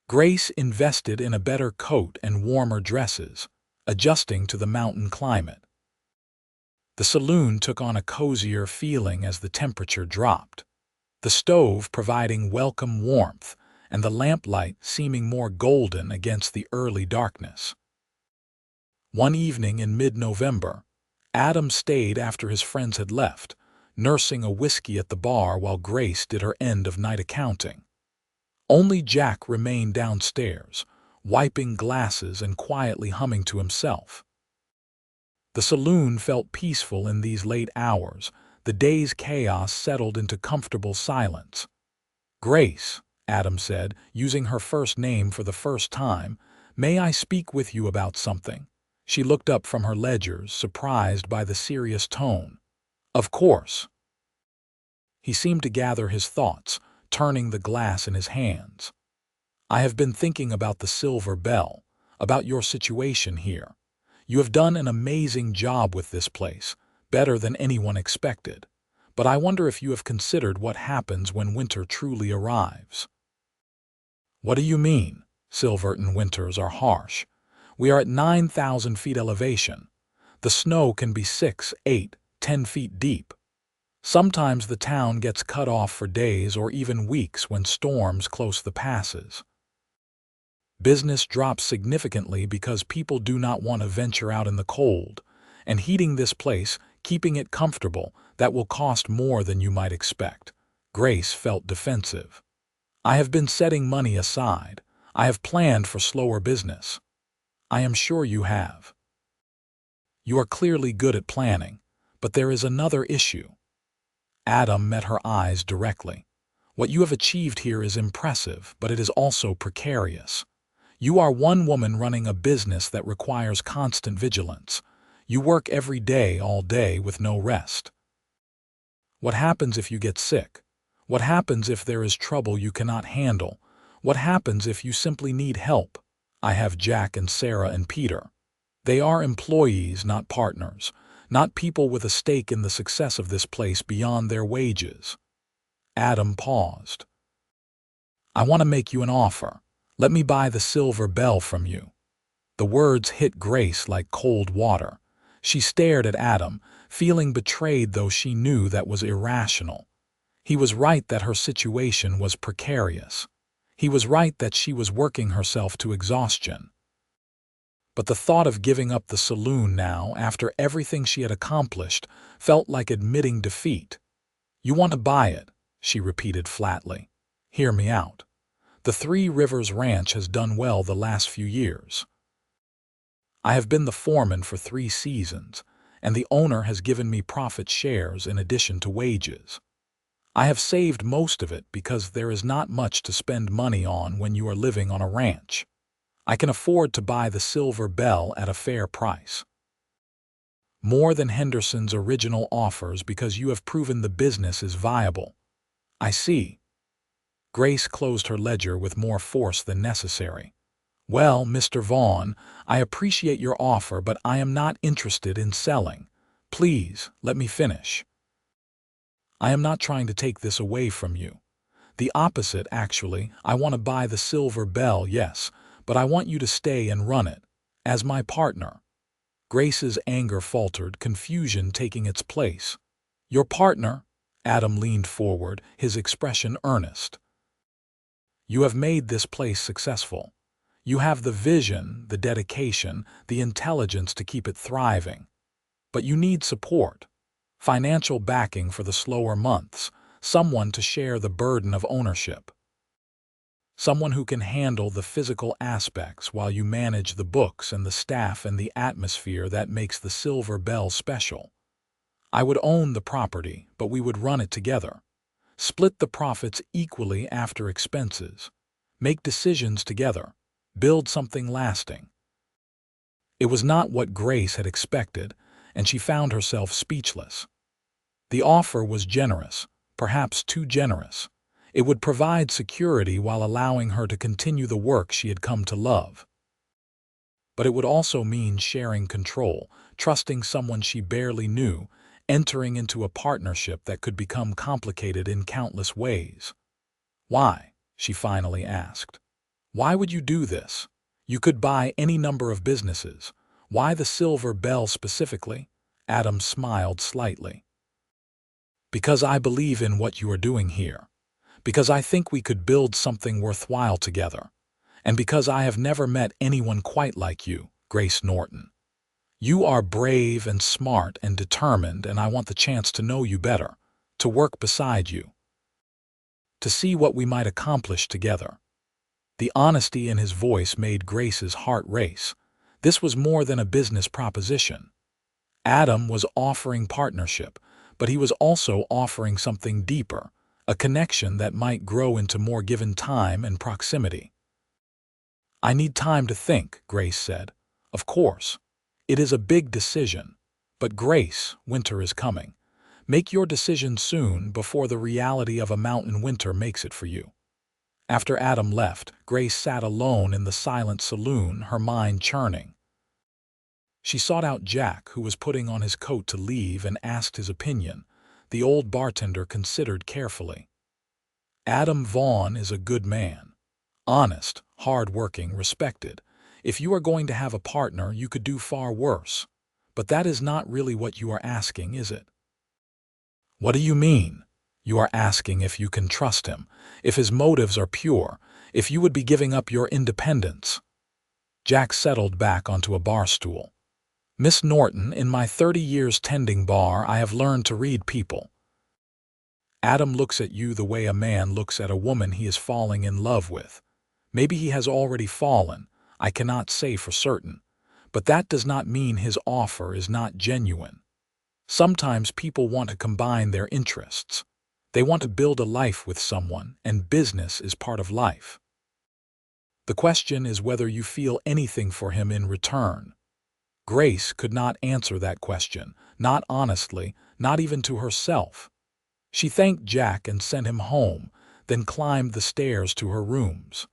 Grace invested in a better coat and warmer dresses, adjusting to the mountain climate. The saloon took on a cozier feeling as the temperature dropped, the stove providing welcome warmth and the lamplight seeming more golden against the early darkness. One evening in mid-November, Adam stayed after his friends had left, nursing a whiskey at the bar while Grace did her end-of-night accounting. Only Jack remained downstairs, wiping glasses and quietly humming to himself. The saloon felt peaceful in these late hours. The day's chaos settled into comfortable silence. "Grace," Adam said, using her first name for the first time, "may I speak with you about something?" She looked up from her ledgers, surprised by the serious tone. "Of course." He seemed to gather his thoughts, turning the glass in his hands. "I have been thinking about the Silver Bell, about your situation here. You have done an amazing job with this place, better than anyone expected. But I wonder if you have considered what happens when winter truly arrives." "What do you mean?" "Silverton winters are harsh. We are at 9,000 feet elevation. The snow can be 6, 8, 10 feet deep. Sometimes the town gets cut off for days or even weeks when storms close the passes. Business drops significantly because people do not want to venture out in the cold, and heating this place, keeping it comfortable, that will cost more than you might expect." Grace felt defensive. "I have been setting money aside. I have planned for slower business." "I am sure you have. You are clearly good at planning, but there is another issue." Adam met her eyes directly. "What you have achieved here is impressive, but it is also precarious. You are one woman running a business that requires constant vigilance. You work every day, all day, with no rest. What happens if you get sick? What happens if there is trouble you cannot handle? What happens if you simply need help? I have Jack and Sarah and Peter. They are employees, not partners, not people with a stake in the success of this place beyond their wages." Adam paused. "I want to make you an offer. Let me buy the Silver Bell from you." The words hit Grace like cold water. She stared at Adam, feeling betrayed though she knew that was irrational. He was right that her situation was precarious. He was right that she was working herself to exhaustion. But the thought of giving up the saloon now, after everything she had accomplished, felt like admitting defeat. "You want to buy it," she repeated flatly. "Hear me out. The Three Rivers Ranch has done well the last few years. I have been the foreman for 3 seasons, and the owner has given me profit shares in addition to wages. I have saved most of it because there is not much to spend money on when you are living on a ranch. I can afford to buy the Silver Bell at a fair price. More than Henderson's original offers because you have proven the business is viable." "I see." Grace closed her ledger with more force than necessary. "Well, Mr. Vaughn, I appreciate your offer, but I am not interested in selling. Please, let me finish. I am not trying to take this away from you. The opposite, actually. I want to buy the Silver Bell, yes, but I want you to stay and run it, as my partner." Grace's anger faltered, confusion taking its place. "Your partner?" Adam leaned forward, his expression earnest. "You have made this place successful. You have the vision, the dedication, the intelligence to keep it thriving. But you need support. Financial backing for the slower months, someone to share the burden of ownership. Someone who can handle the physical aspects while you manage the books and the staff and the atmosphere that makes the Silver Bell special. I would own the property, but we would run it together. Split the profits equally after expenses. Make decisions together. Build something lasting." It was not what Grace had expected, and she found herself speechless. The offer was generous, perhaps too generous. It would provide security while allowing her to continue the work she had come to love. But it would also mean sharing control, trusting someone she barely knew, entering into a partnership that could become complicated in countless ways. "Why?" she finally asked. "Why would you do this? You could buy any number of businesses. Why the Silver Bell specifically?" Adam smiled slightly. "Because I believe in what you are doing here. Because I think we could build something worthwhile together. And because I have never met anyone quite like you, Grace Norton. You are brave and smart and determined, and I want the chance to know you better, to work beside you, to see what we might accomplish together." The honesty in his voice made Grace's heart race. This was more than a business proposition. Adam was offering partnership, but he was also offering something deeper, a connection that might grow into more given time and proximity. "I need time to think," Grace said. "Of course. It is a big decision. But Grace, winter is coming. Make your decision soon before the reality of a mountain winter makes it for you." After Adam left, Grace sat alone in the silent saloon, her mind churning. She sought out Jack, who was putting on his coat to leave, and asked his opinion. The old bartender considered carefully. "Adam Vaughn is a good man. Honest, hard-working, respected. If you are going to have a partner, you could do far worse. But that is not really what you are asking, is it?" "What do you mean?" "You are asking if you can trust him, if his motives are pure, if you would be giving up your independence." Jack settled back onto a bar stool. "Miss Norton, in my 30 years tending bar, I have learned to read people. Adam looks at you the way a man looks at a woman he is falling in love with. Maybe he has already fallen, I cannot say for certain, but that does not mean his offer is not genuine. Sometimes people want to combine their interests. They want to build a life with someone, and business is part of life. The question is whether you feel anything for him in return." Grace could not answer that question, not honestly, not even to herself. She thanked Jack and sent him home, then climbed the stairs to her rooms.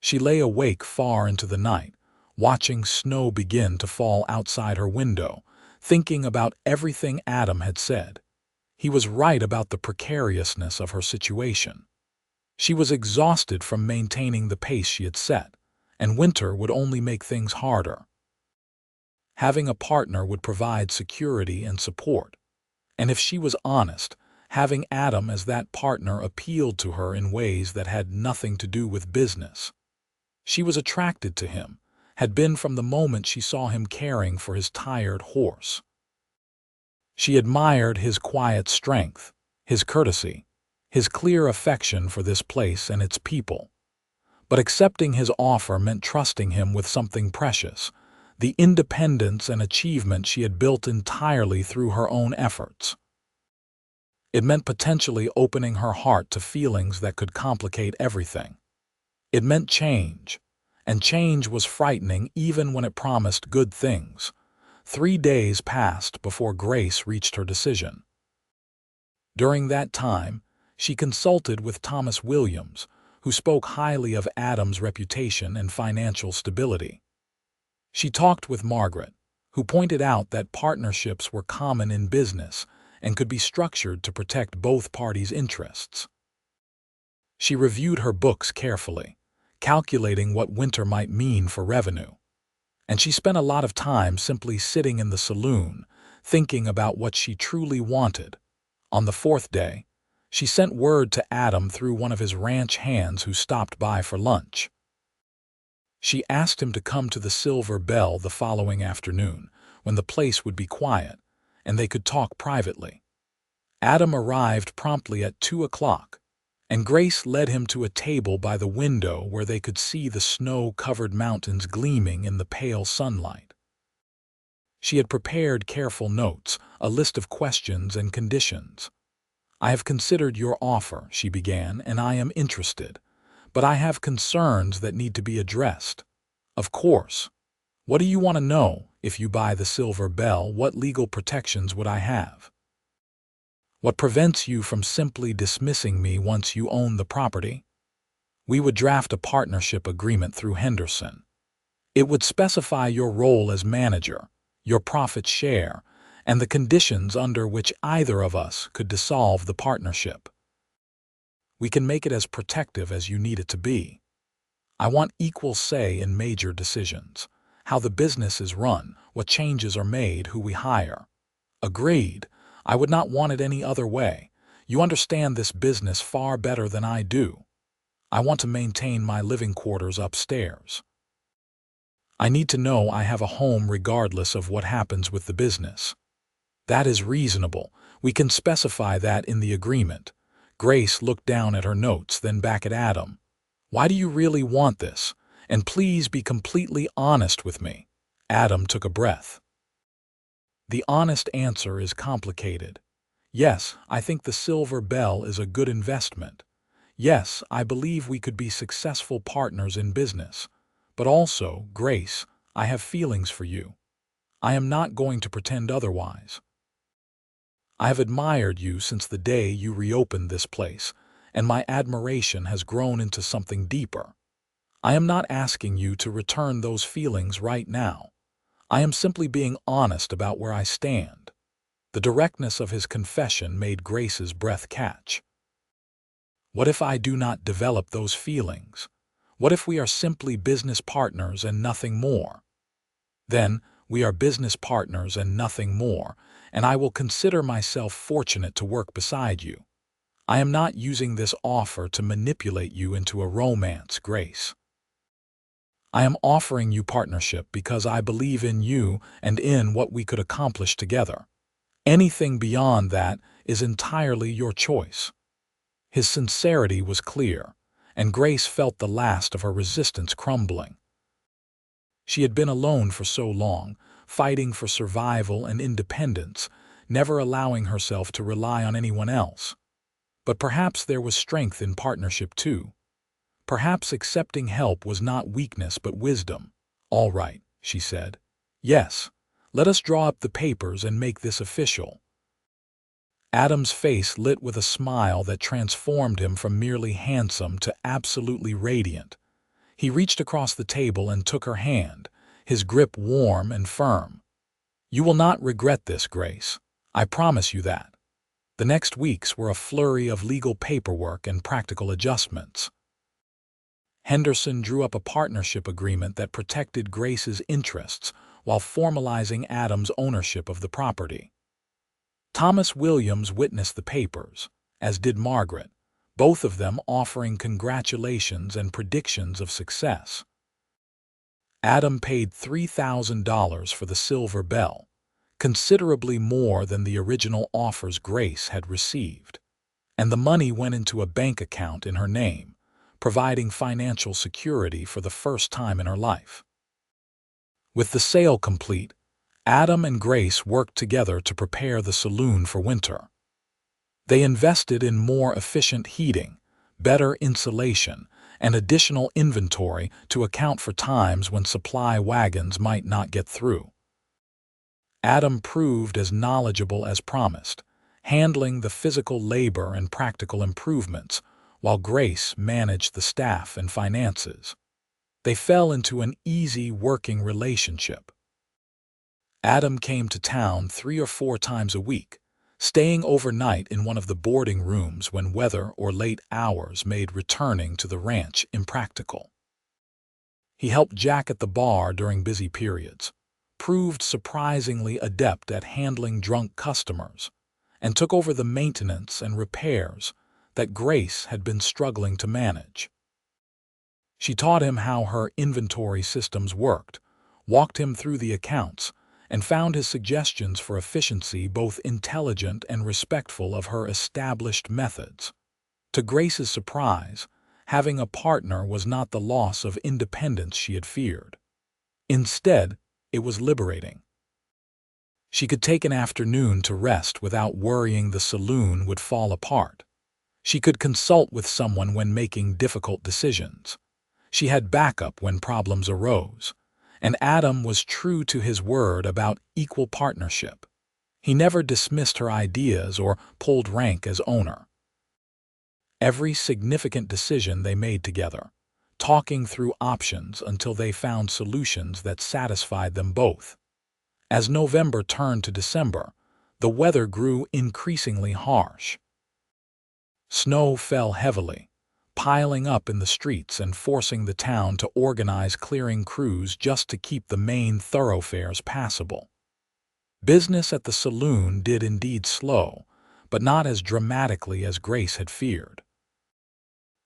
She lay awake far into the night, watching snow begin to fall outside her window, thinking about everything Adam had said. He was right about the precariousness of her situation. She was exhausted from maintaining the pace she had set, and winter would only make things harder. Having a partner would provide security and support. And if she was honest, having Adam as that partner appealed to her in ways that had nothing to do with business. She was attracted to him, had been from the moment she saw him caring for his tired horse. She admired his quiet strength, his courtesy, his clear affection for this place and its people. But accepting his offer meant trusting him with something precious, the independence and achievement she had built entirely through her own efforts. It meant potentially opening her heart to feelings that could complicate everything. It meant change, and change was frightening even when it promised good things. 3 days passed before Grace reached her decision. During that time, she consulted with Thomas Williams, who spoke highly of Adam's reputation and financial stability. She talked with Margaret, who pointed out that partnerships were common in business and could be structured to protect both parties' interests. She reviewed her books carefully, calculating what winter might mean for revenue. And she spent a lot of time simply sitting in the saloon, thinking about what she truly wanted. On the 4th day, she sent word to Adam through one of his ranch hands who stopped by for lunch. She asked him to come to the Silver Bell the following afternoon, when the place would be quiet, and they could talk privately. Adam arrived promptly at 2 o'clock, and Grace led him to a table by the window where they could see the snow-covered mountains gleaming in the pale sunlight. She had prepared careful notes, a list of questions and conditions. "I have considered your offer," she began, "and I am interested. But I have concerns that need to be addressed. Of course. What do you want to know? If you buy the Silver Bell, what legal protections would I have? What prevents you from simply dismissing me once you own the property? We would draft a partnership agreement through Henderson. It would specify your role as manager, your profit share, and the conditions under which either of us could dissolve the partnership. We can make it as protective as you need it to be. I want equal say in major decisions, how the business is run, what changes are made, who we hire." "Agreed. I would not want it any other way. You understand this business far better than I do. I want to maintain my living quarters upstairs. I need to know I have a home regardless of what happens with the business." "That is reasonable. We can specify that in the agreement." Grace looked down at her notes, then back at Adam. "Why do you really want this? And please be completely honest with me." Adam took a breath. "The honest answer is complicated. Yes, I think the Silver Bell is a good investment. Yes, I believe we could be successful partners in business. But also, Grace, I have feelings for you. I am not going to pretend otherwise. I have admired you since the day you reopened this place, and my admiration has grown into something deeper. I am not asking you to return those feelings right now. I am simply being honest about where I stand." The directness of his confession made Grace's breath catch. "What if I do not develop those feelings? What if we are simply business partners and nothing more?" "Then we are business partners and nothing more, and I will consider myself fortunate to work beside you. I am not using this offer to manipulate you into a romance, Grace. I am offering you partnership because I believe in you and in what we could accomplish together. Anything beyond that is entirely your choice." His sincerity was clear, and Grace felt the last of her resistance crumbling. She had been alone for so long, fighting for survival and independence, never allowing herself to rely on anyone else. But perhaps there was strength in partnership too. Perhaps accepting help was not weakness but wisdom. "All right," she said. "Yes, let us draw up the papers and make this official." Adam's face lit with a smile that transformed him from merely handsome to absolutely radiant. He reached across the table and took her hand, his grip warm and firm. "You will not regret this, Grace. I promise you that." The next weeks were a flurry of legal paperwork and practical adjustments. Henderson drew up a partnership agreement that protected Grace's interests while formalizing Adam's ownership of the property. Thomas Williams witnessed the papers, as did Margaret, both of them offering congratulations and predictions of success. Adam paid $3,000 for the silver bell, considerably more than the original offers Grace had received, and the money went into a bank account in her name, providing financial security for the first time in her life. With the sale complete, Adam and Grace worked together to prepare the saloon for winter. They invested in more efficient heating, better insulation, and additional inventory to account for times when supply wagons might not get through. Adam proved as knowledgeable as promised, handling the physical labor and practical improvements, while Grace managed the staff and finances. They fell into an easy working relationship. Adam came to town 3 or 4 times a week, staying overnight in one of the boarding rooms when weather or late hours made returning to the ranch impractical. He helped Jack at the bar during busy periods, proved surprisingly adept at handling drunk customers, and took over the maintenance and repairs that Grace had been struggling to manage. She taught him how her inventory systems worked, walked him through the accounts, and found his suggestions for efficiency both intelligent and respectful of her established methods. To Grace's surprise, having a partner was not the loss of independence she had feared. Instead, it was liberating. She could take an afternoon to rest without worrying the saloon would fall apart. She could consult with someone when making difficult decisions. She had backup when problems arose, and Adam was true to his word about equal partnership. He never dismissed her ideas or pulled rank as owner. Every significant decision they made together, talking through options until they found solutions that satisfied them both. As November turned to December, the weather grew increasingly harsh. Snow fell heavily, piling up in the streets and forcing the town to organize clearing crews just to keep the main thoroughfares passable. Business at the saloon did indeed slow, but not as dramatically as Grace had feared.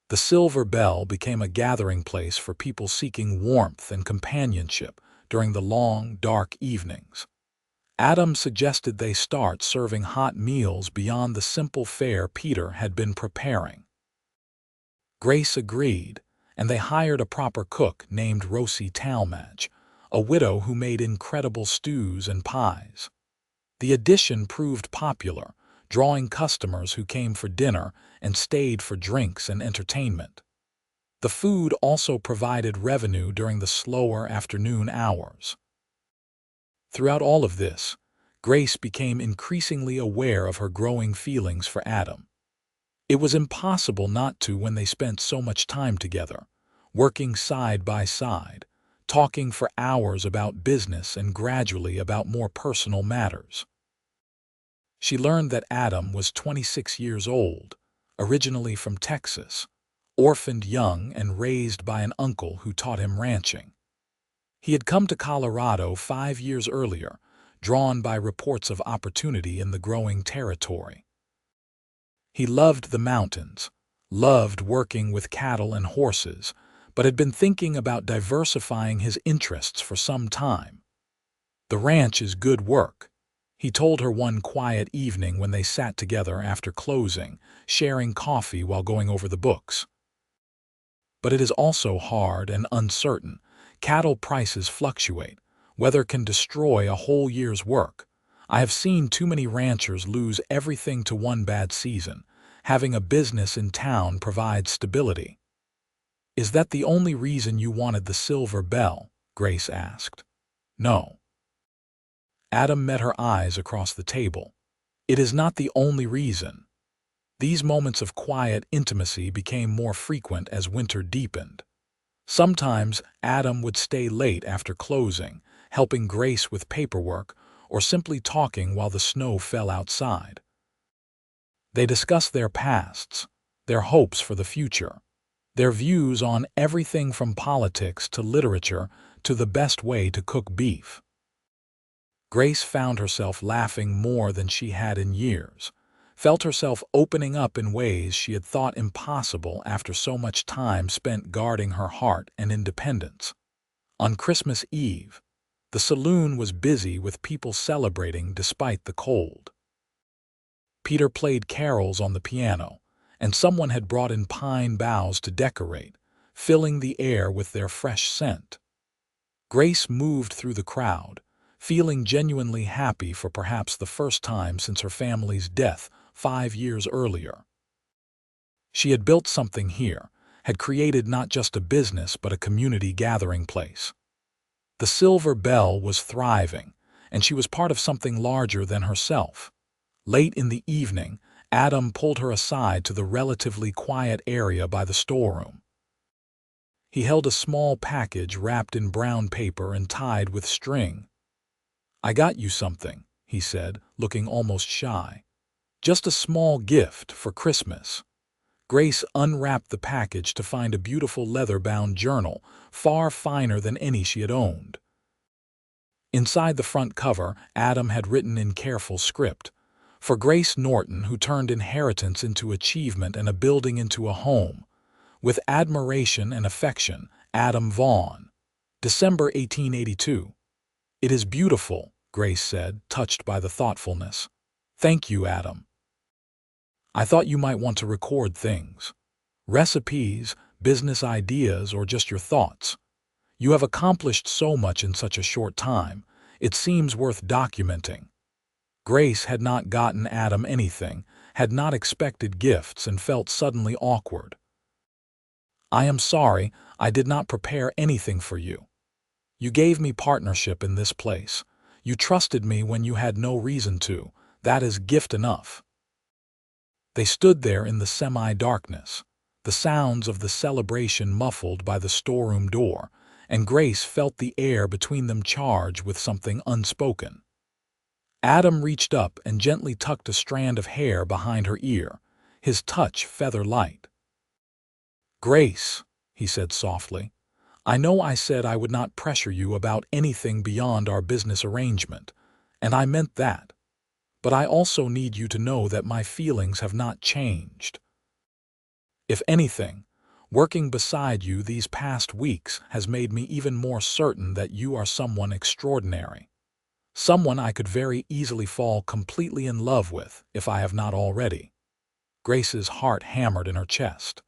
The Silver Bell became a gathering place for people seeking warmth and companionship during the long, dark evenings. Adam suggested they start serving hot meals beyond the simple fare Peter had been preparing. Grace agreed, and they hired a proper cook named Rosie Talmadge, a widow who made incredible stews and pies. The addition proved popular, drawing customers who came for dinner and stayed for drinks and entertainment. The food also provided revenue during the slower afternoon hours. Throughout all of this, Grace became increasingly aware of her growing feelings for Adam. It was impossible not to when they spent so much time together, working side by side, talking for hours about business and gradually about more personal matters. She learned that Adam was 26 years old, originally from Texas, orphaned young and raised by an uncle who taught him ranching. He had come to Colorado 5 years earlier, drawn by reports of opportunity in the growing territory. He loved the mountains, loved working with cattle and horses, but had been thinking about diversifying his interests for some time. "The ranch is good work," he told her one quiet evening when they sat together after closing, sharing coffee while going over the books. "But it is also hard and uncertain. Cattle prices fluctuate. Weather can destroy a whole year's work. I have seen too many ranchers lose everything to one bad season. Having a business in town provides stability." "Is that the only reason you wanted the Silver Bell?" Grace asked. "No." Adam met her eyes across the table. "It is not the only reason." These moments of quiet intimacy became more frequent as winter deepened. Sometimes Adam would stay late after closing, helping Grace with paperwork or simply talking while the snow fell outside. They discussed their pasts, their hopes for the future, their views on everything from politics to literature to the best way to cook beef. Grace found herself laughing more than she had in years, felt herself opening up in ways she had thought impossible after so much time spent guarding her heart and independence. On Christmas Eve, the saloon was busy with people celebrating despite the cold. Peter played carols on the piano, and someone had brought in pine boughs to decorate, filling the air with their fresh scent. Grace moved through the crowd, feeling genuinely happy for perhaps the first time since her family's death 5 years earlier. She had built something here, had created not just a business but a community gathering place. The Silver Bell was thriving, and she was part of something larger than herself. Late in the evening, Adam pulled her aside to the relatively quiet area by the storeroom. He held a small package wrapped in brown paper and tied with string. "I got you something," he said, looking almost shy. "Just a small gift for Christmas." Grace unwrapped the package to find a beautiful leather-bound journal, far finer than any she had owned. Inside the front cover, Adam had written in careful script, "For Grace Norton, who turned inheritance into achievement and a building into a home. With admiration and affection, Adam Vaughn. December 1882. "It is beautiful," Grace said, touched by the thoughtfulness. "Thank you, Adam. I thought you might want to record things. Recipes, business ideas, or just your thoughts. You have accomplished so much in such a short time, it seems worth documenting." Grace had not gotten Adam anything, had not expected gifts, and felt suddenly awkward. "I am sorry, I did not prepare anything for you. You gave me partnership in this place. You trusted me when you had no reason to. That is gift enough." They stood there in the semi-darkness, the sounds of the celebration muffled by the storeroom door, and Grace felt the air between them charged with something unspoken. Adam reached up and gently tucked a strand of hair behind her ear, his touch feather-light. "Grace," he said softly, "I know I said I would not pressure you about anything beyond our business arrangement, and I meant that. But I also need you to know that my feelings have not changed. If anything, working beside you these past weeks has made me even more certain that you are someone extraordinary. Someone I could very easily fall completely in love with if I have not already." Grace's heart hammered in her chest.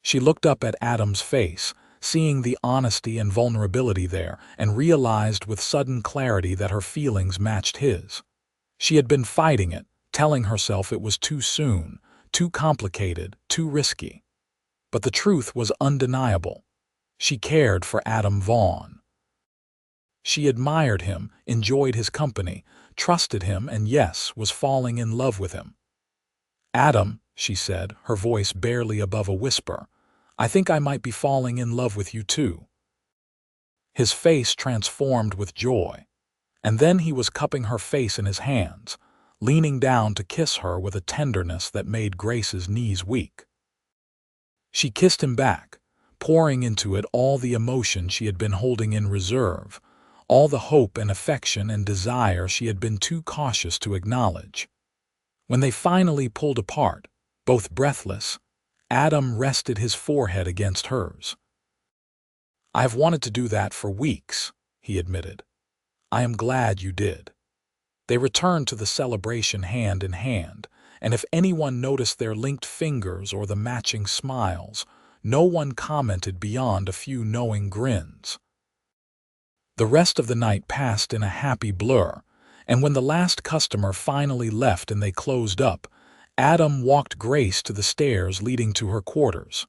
She looked up at Adam's face, seeing the honesty and vulnerability there, and realized with sudden clarity that her feelings matched his. She had been fighting it, telling herself it was too soon, too complicated, too risky. But the truth was undeniable. She cared for Adam Vaughn. She admired him, enjoyed his company, trusted him, and yes, was falling in love with him. "Adam," she said, her voice barely above a whisper, "I think I might be falling in love with you too." His face transformed with joy. And then he was cupping her face in his hands, leaning down to kiss her with a tenderness that made Grace's knees weak. She kissed him back, pouring into it all the emotion she had been holding in reserve, all the hope and affection and desire she had been too cautious to acknowledge. When they finally pulled apart, both breathless, Adam rested his forehead against hers. "I have wanted to do that for weeks," he admitted. "I am glad you did." They returned to the celebration hand in hand, and if anyone noticed their linked fingers or the matching smiles, no one commented beyond a few knowing grins. The rest of the night passed in a happy blur, and when the last customer finally left and they closed up, Adam walked Grace to the stairs leading to her quarters.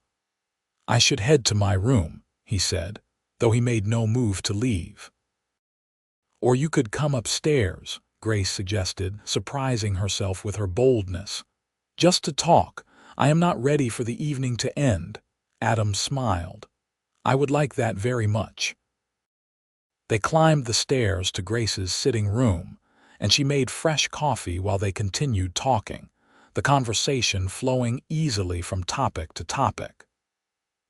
"I should head to my room," he said, though he made no move to leave. "Or you could come upstairs," Grace suggested, surprising herself with her boldness. "Just to talk. I am not ready for the evening to end." Adam smiled. "I would like that very much." They climbed the stairs to Grace's sitting room, and she made fresh coffee while they continued talking, the conversation flowing easily from topic to topic.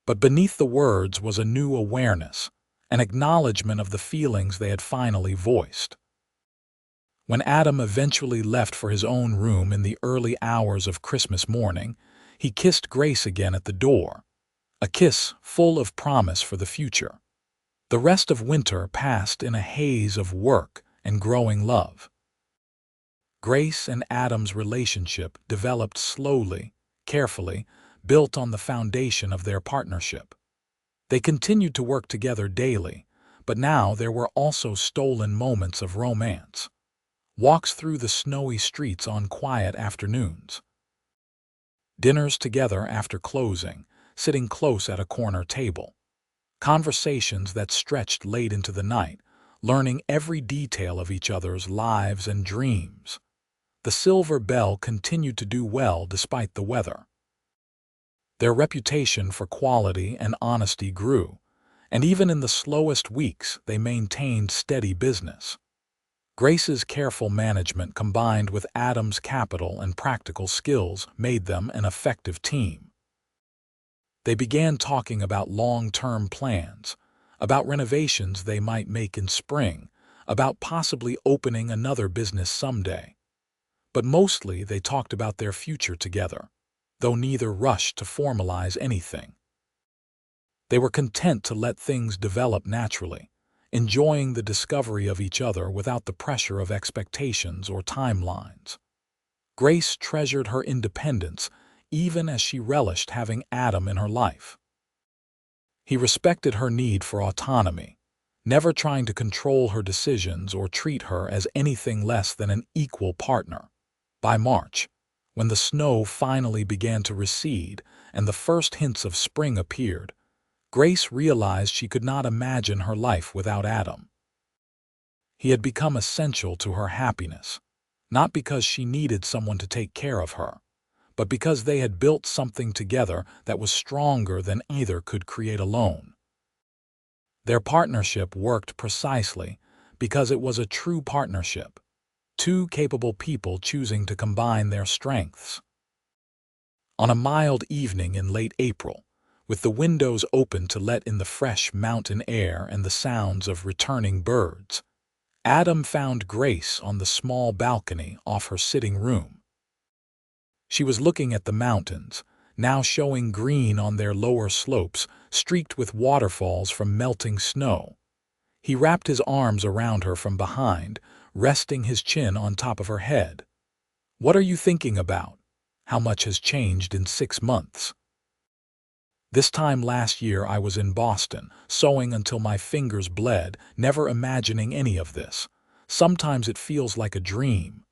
But beneath the words was a new awareness, an acknowledgement of the feelings they had finally voiced. When Adam eventually left for his own room in the early hours of Christmas morning, he kissed Grace again at the door, a kiss full of promise for the future. The rest of winter passed in a haze of work and growing love. Grace and Adam's relationship developed slowly, carefully, built on the foundation of their partnership. They continued to work together daily, but now there were also stolen moments of romance. Walks through the snowy streets on quiet afternoons. Dinners together after closing, sitting close at a corner table. Conversations that stretched late into the night, learning every detail of each other's lives and dreams. The Silver Bell continued to do well despite the weather. Their reputation for quality and honesty grew, and even in the slowest weeks they maintained steady business. Grace's careful management combined with Adam's capital and practical skills made them an effective team. They began talking about long-term plans, about renovations they might make in spring, about possibly opening another business someday. But mostly they talked about their future together, though neither rushed to formalize anything. They were content to let things develop naturally, enjoying the discovery of each other without the pressure of expectations or timelines. Grace treasured her independence even as she relished having Adam in her life. He respected her need for autonomy, never trying to control her decisions or treat her as anything less than an equal partner. By March, when the snow finally began to recede and the first hints of spring appeared, Grace realized she could not imagine her life without Adam. He had become essential to her happiness, not because she needed someone to take care of her, but because they had built something together that was stronger than either could create alone. Their partnership worked precisely because it was a true partnership, two capable people choosing to combine their strengths. On a mild evening in late April, with the windows open to let in the fresh mountain air and the sounds of returning birds, Adam found Grace on the small balcony off her sitting room. She was looking at the mountains, now showing green on their lower slopes, streaked with waterfalls from melting snow. He wrapped his arms around her from behind, resting his chin on top of her head. "What are you thinking about? How much has changed in 6 months?" "This time last year I was in Boston, sewing until my fingers bled, never imagining any of this. Sometimes it feels like a dream."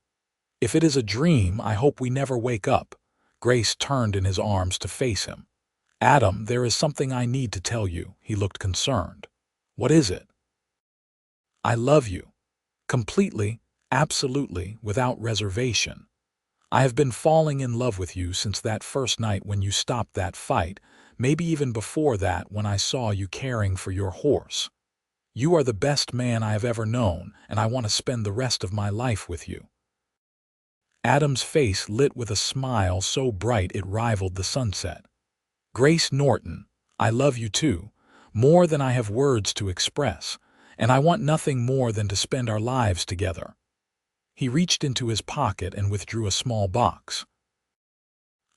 "If it is a dream, I hope we never wake up." Grace turned in his arms to face him. "Adam, there is something I need to tell you." He looked concerned. "What is it?" "I love you. Completely, absolutely, without reservation. I have been falling in love with you since that first night when you stopped that fight, maybe even before that when I saw you caring for your horse. You are the best man I have ever known, and I want to spend the rest of my life with you." Adam's face lit with a smile so bright it rivaled the sunset. "Grace Norton, I love you too, more than I have words to express, and I want nothing more than to spend our lives together." He reached into his pocket and withdrew a small box.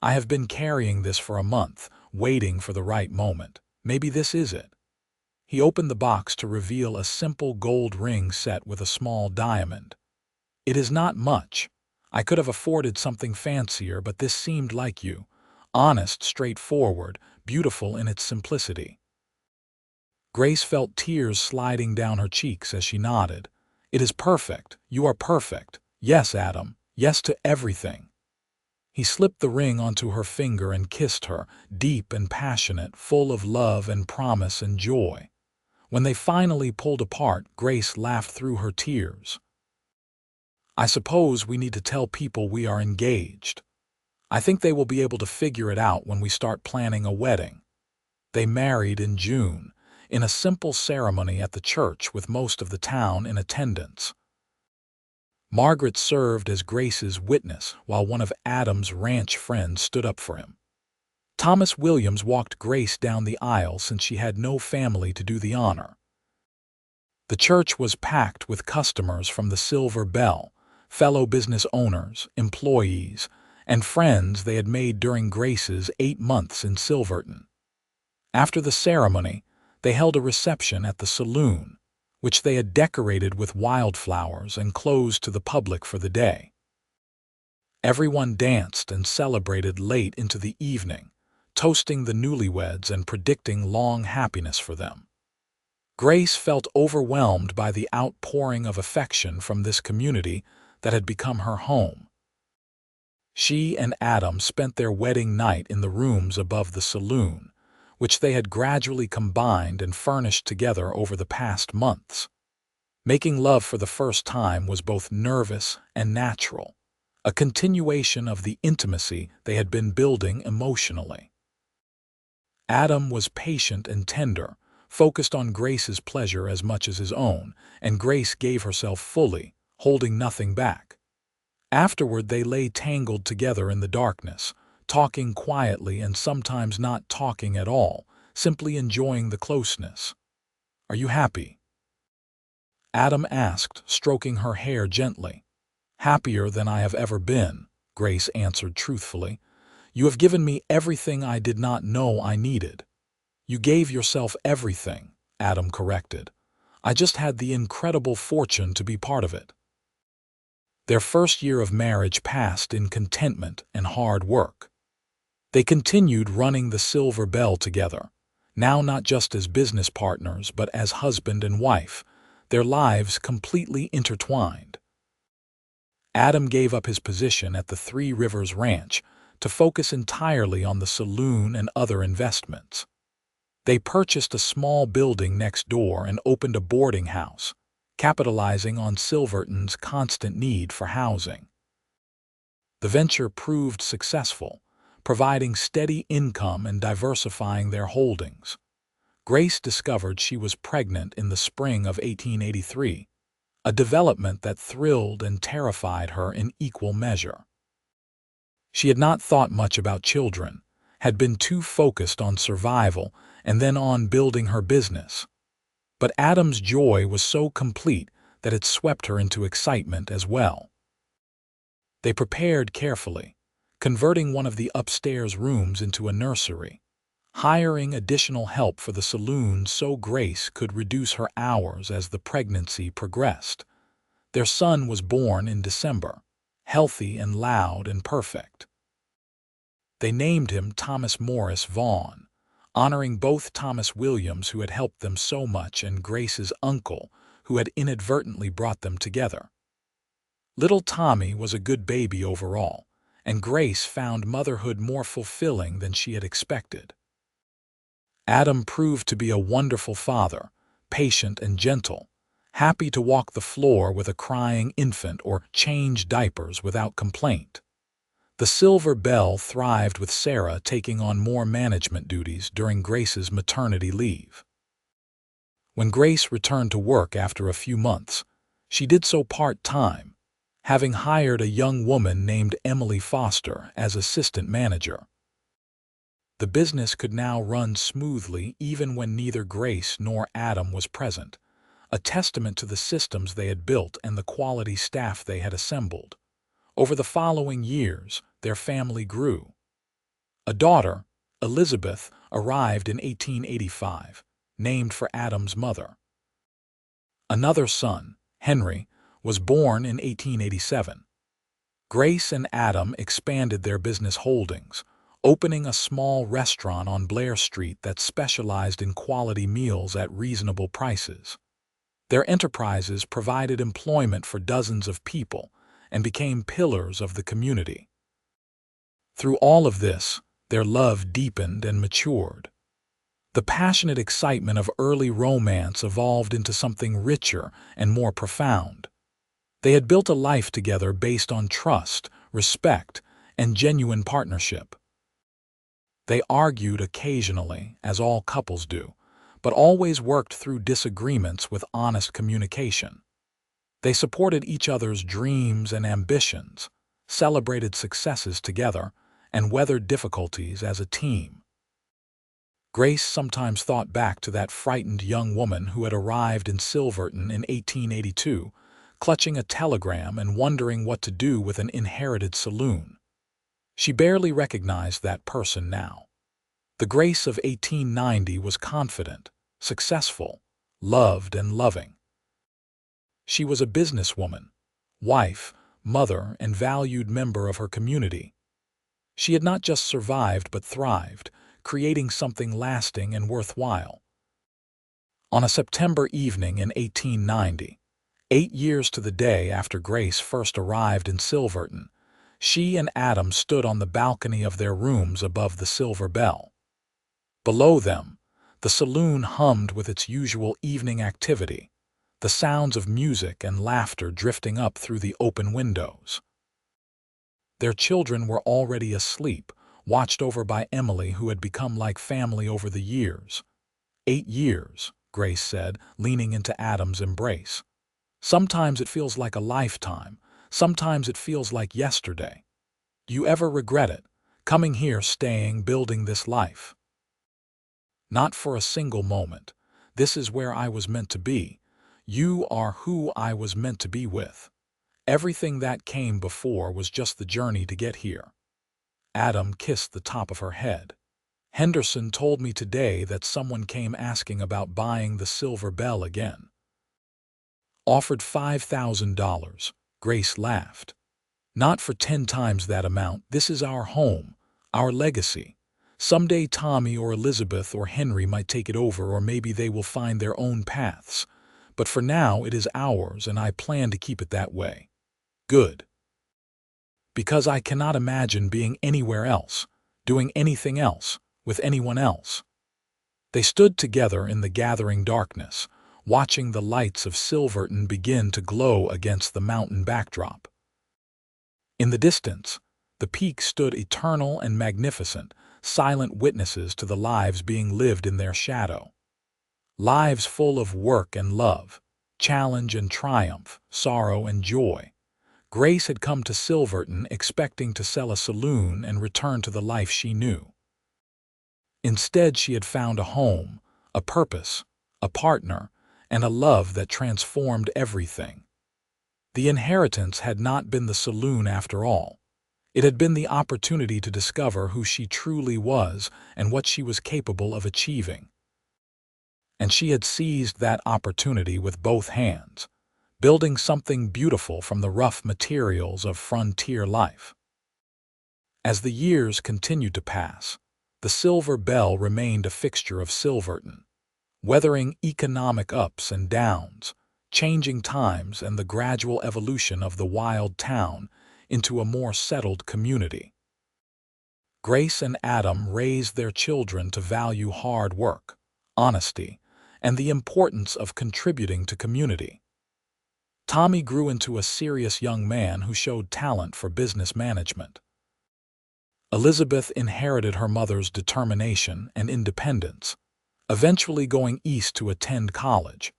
"I have been carrying this for a month, waiting for the right moment. Maybe this is it." He opened the box to reveal a simple gold ring set with a small diamond. "It is not much. I could have afforded something fancier, but this seemed like you. Honest, straightforward, beautiful in its simplicity." Grace felt tears sliding down her cheeks as she nodded. "It is perfect. You are perfect. Yes, Adam. Yes to everything." He slipped the ring onto her finger and kissed her, deep and passionate, full of love and promise and joy. When they finally pulled apart, Grace laughed through her tears. "I suppose we need to tell people we are engaged. I think they will be able to figure it out when we start planning a wedding." They married in June, in a simple ceremony at the church with most of the town in attendance. Margaret served as Grace's witness while one of Adam's ranch friends stood up for him. Thomas Williams walked Grace down the aisle since she had no family to do the honor. The church was packed with customers from the Silver Bell, fellow business owners, employees, and friends they had made during Grace's 8 months in Silverton. After the ceremony, they held a reception at the saloon, which they had decorated with wildflowers and closed to the public for the day. Everyone danced and celebrated late into the evening, toasting the newlyweds and predicting long happiness for them. Grace felt overwhelmed by the outpouring of affection from this community that had become her home. She and Adam spent their wedding night in the rooms above the saloon, which they had gradually combined and furnished together over the past months. Making love for the first time was both nervous and natural, a continuation of the intimacy they had been building emotionally. Adam was patient and tender, focused on Grace's pleasure as much as his own, and Grace gave herself fully, holding nothing back. Afterward, they lay tangled together in the darkness, talking quietly and sometimes not talking at all, simply enjoying the closeness. "Are you happy?" Adam asked, stroking her hair gently. "Happier than I have ever been," Grace answered truthfully. "You have given me everything I did not know I needed." "You gave yourself everything," Adam corrected. "I just had the incredible fortune to be part of it." Their first year of marriage passed in contentment and hard work. They continued running the Silver Bell together, now not just as business partners but as husband and wife, their lives completely intertwined. Adam gave up his position at the Three Rivers Ranch to focus entirely on the saloon and other investments. They purchased a small building next door and opened a boarding house, capitalizing on Silverton's constant need for housing. The venture proved successful, providing steady income and diversifying their holdings. Grace discovered she was pregnant in the spring of 1883, a development that thrilled and terrified her in equal measure. She had not thought much about children, had been too focused on survival and then on building her business. But Adam's joy was so complete that it swept her into excitement as well. They prepared carefully, converting one of the upstairs rooms into a nursery, hiring additional help for the saloon so Grace could reduce her hours as the pregnancy progressed. Their son was born in December, healthy and loud and perfect. They named him Thomas Morris Vaughn, honoring both Thomas Williams, who had helped them so much, and Grace's uncle, who had inadvertently brought them together. Little Tommy was a good baby overall, and Grace found motherhood more fulfilling than she had expected. Adam proved to be a wonderful father, patient and gentle, happy to walk the floor with a crying infant or change diapers without complaint. The Silver Bell thrived with Sarah taking on more management duties during Grace's maternity leave. When Grace returned to work after a few months, she did so part-time, having hired a young woman named Emily Foster as assistant manager. The business could now run smoothly even when neither Grace nor Adam was present, a testament to the systems they had built and the quality staff they had assembled. Over the following years, their family grew. A daughter, Elizabeth, arrived in 1885, named for Adam's mother. Another son, Henry, was born in 1887. Grace and Adam expanded their business holdings, opening a small restaurant on Blair Street that specialized in quality meals at reasonable prices. Their enterprises provided employment for dozens of people and became pillars of the community. Through all of this, their love deepened and matured. The passionate excitement of early romance evolved into something richer and more profound. They had built a life together based on trust, respect, and genuine partnership. They argued occasionally, as all couples do, but always worked through disagreements with honest communication. They supported each other's dreams and ambitions, celebrated successes together, and weathered difficulties as a team. Grace sometimes thought back to that frightened young woman who had arrived in Silverton in 1882, clutching a telegram and wondering what to do with an inherited saloon. She barely recognized that person now. The Grace of 1890 was confident, successful, loved and loving. She was a businesswoman, wife, mother, and valued member of her community. She had not just survived but thrived, creating something lasting and worthwhile. On a September evening in 1890, 8 years to the day after Grace first arrived in Silverton, she and Adam stood on the balcony of their rooms above the Silver Bell. Below them, the saloon hummed with its usual evening activity, the sounds of music and laughter drifting up through the open windows. Their children were already asleep, watched over by Emily, who had become like family over the years. 8 years, Grace said, leaning into Adam's embrace. Sometimes it feels like a lifetime, sometimes it feels like yesterday. You ever regret it, coming here, staying, building this life? Not for a single moment. This is where I was meant to be. You are who I was meant to be with. Everything that came before was just the journey to get here. Adam kissed the top of her head. Henderson told me today that someone came asking about buying the Silver Bell again. Offered $5,000. Grace laughed. Not for 10 times that amount. This is our home, our legacy. Someday Tommy or Elizabeth or Henry might take it over, or maybe they will find their own paths. But for now it is ours, and I plan to keep it that way. Good. Because I cannot imagine being anywhere else, doing anything else, with anyone else. They stood together in the gathering darkness, watching the lights of Silverton begin to glow against the mountain backdrop. In the distance, the peaks stood eternal and magnificent, silent witnesses to the lives being lived in their shadow. Lives full of work and love, challenge and triumph, sorrow and joy. Grace had come to Silverton expecting to sell a saloon and return to the life she knew. Instead, she had found a home, a purpose, a partner, and a love that transformed everything. The inheritance had not been the saloon after all. It had been the opportunity to discover who she truly was and what she was capable of achieving. And she had seized that opportunity with both hands, building something beautiful from the rough materials of frontier life. As the years continued to pass, the Silver Bell remained a fixture of Silverton, weathering economic ups and downs, changing times, and the gradual evolution of the wild town into a more settled community. Grace and Adam raised their children to value hard work, honesty, and the importance of contributing to community. Tommy grew into a serious young man who showed talent for business management. Elizabeth inherited her mother's determination and independence, eventually going east to attend college,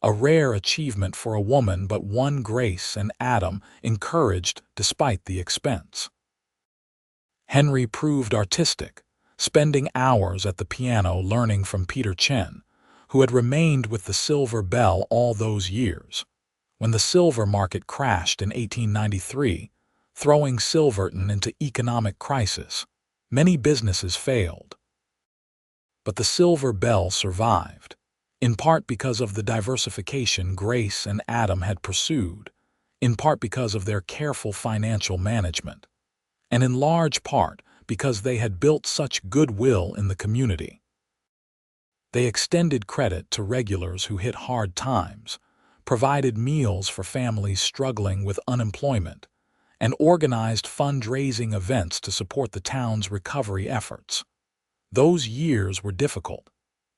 a rare achievement for a woman, but one Grace and Adam encouraged despite the expense. Henry proved artistic, spending hours at the piano learning from Peter Chen, who had remained with the Silver Bell all those years. When the silver market crashed in 1893, throwing Silverton into economic crisis, many businesses failed. But the Silver Bell survived, in part because of the diversification Grace and Adam had pursued, in part because of their careful financial management, and in large part because they had built such goodwill in the community. They extended credit to regulars who hit hard times, provided meals for families struggling with unemployment, and organized fundraising events to support the town's recovery efforts. Those years were difficult,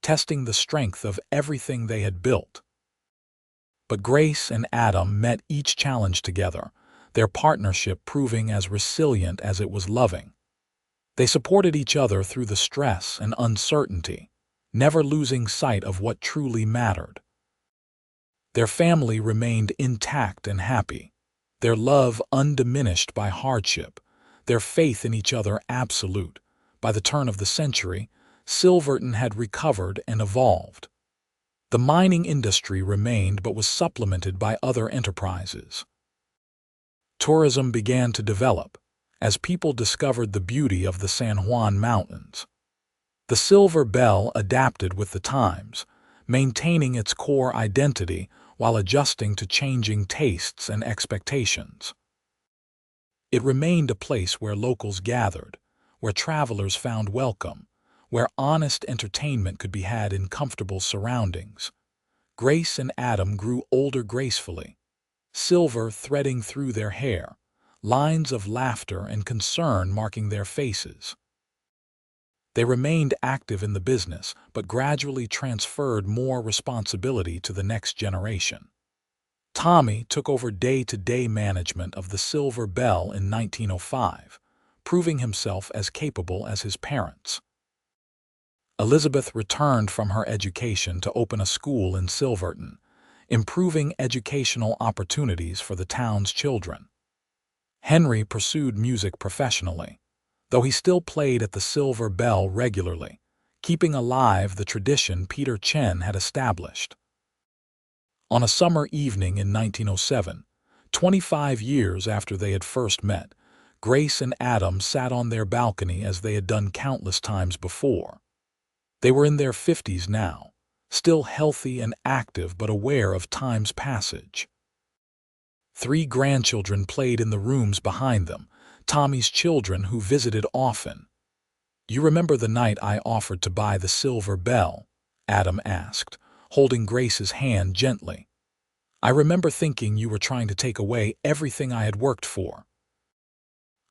testing the strength of everything they had built. But Grace and Adam met each challenge together, their partnership proving as resilient as it was loving. They supported each other through the stress and uncertainty, never losing sight of what truly mattered. Their family remained intact and happy, their love undiminished by hardship, their faith in each other absolute. By the turn of the century, Silverton had recovered and evolved. The mining industry remained but was supplemented by other enterprises. Tourism began to develop as people discovered the beauty of the San Juan Mountains. The Silver Bell adapted with the times, maintaining its core identity while adjusting to changing tastes and expectations. It remained a place where locals gathered, where travelers found welcome, where honest entertainment could be had in comfortable surroundings. Grace and Adam grew older gracefully, silver threading through their hair, lines of laughter and concern marking their faces. They remained active in the business, but gradually transferred more responsibility to the next generation. Tommy took over day-to-day management of the Silver Bell in 1905, proving himself as capable as his parents. Elizabeth returned from her education to open a school in Silverton, improving educational opportunities for the town's children. Henry pursued music professionally, though he still played at the Silver Bell regularly, keeping alive the tradition Peter Chen had established. On a summer evening in 1907, 25 years after they had first met, Grace and Adam sat on their balcony as they had done countless times before. They were in their 50s now, still healthy and active but aware of time's passage. 3 grandchildren played in the rooms behind them, Tommy's children who visited often. "You remember the night I offered to buy the Silver Bell?" Adam asked, holding Grace's hand gently. "I remember thinking you were trying to take away everything I had worked for.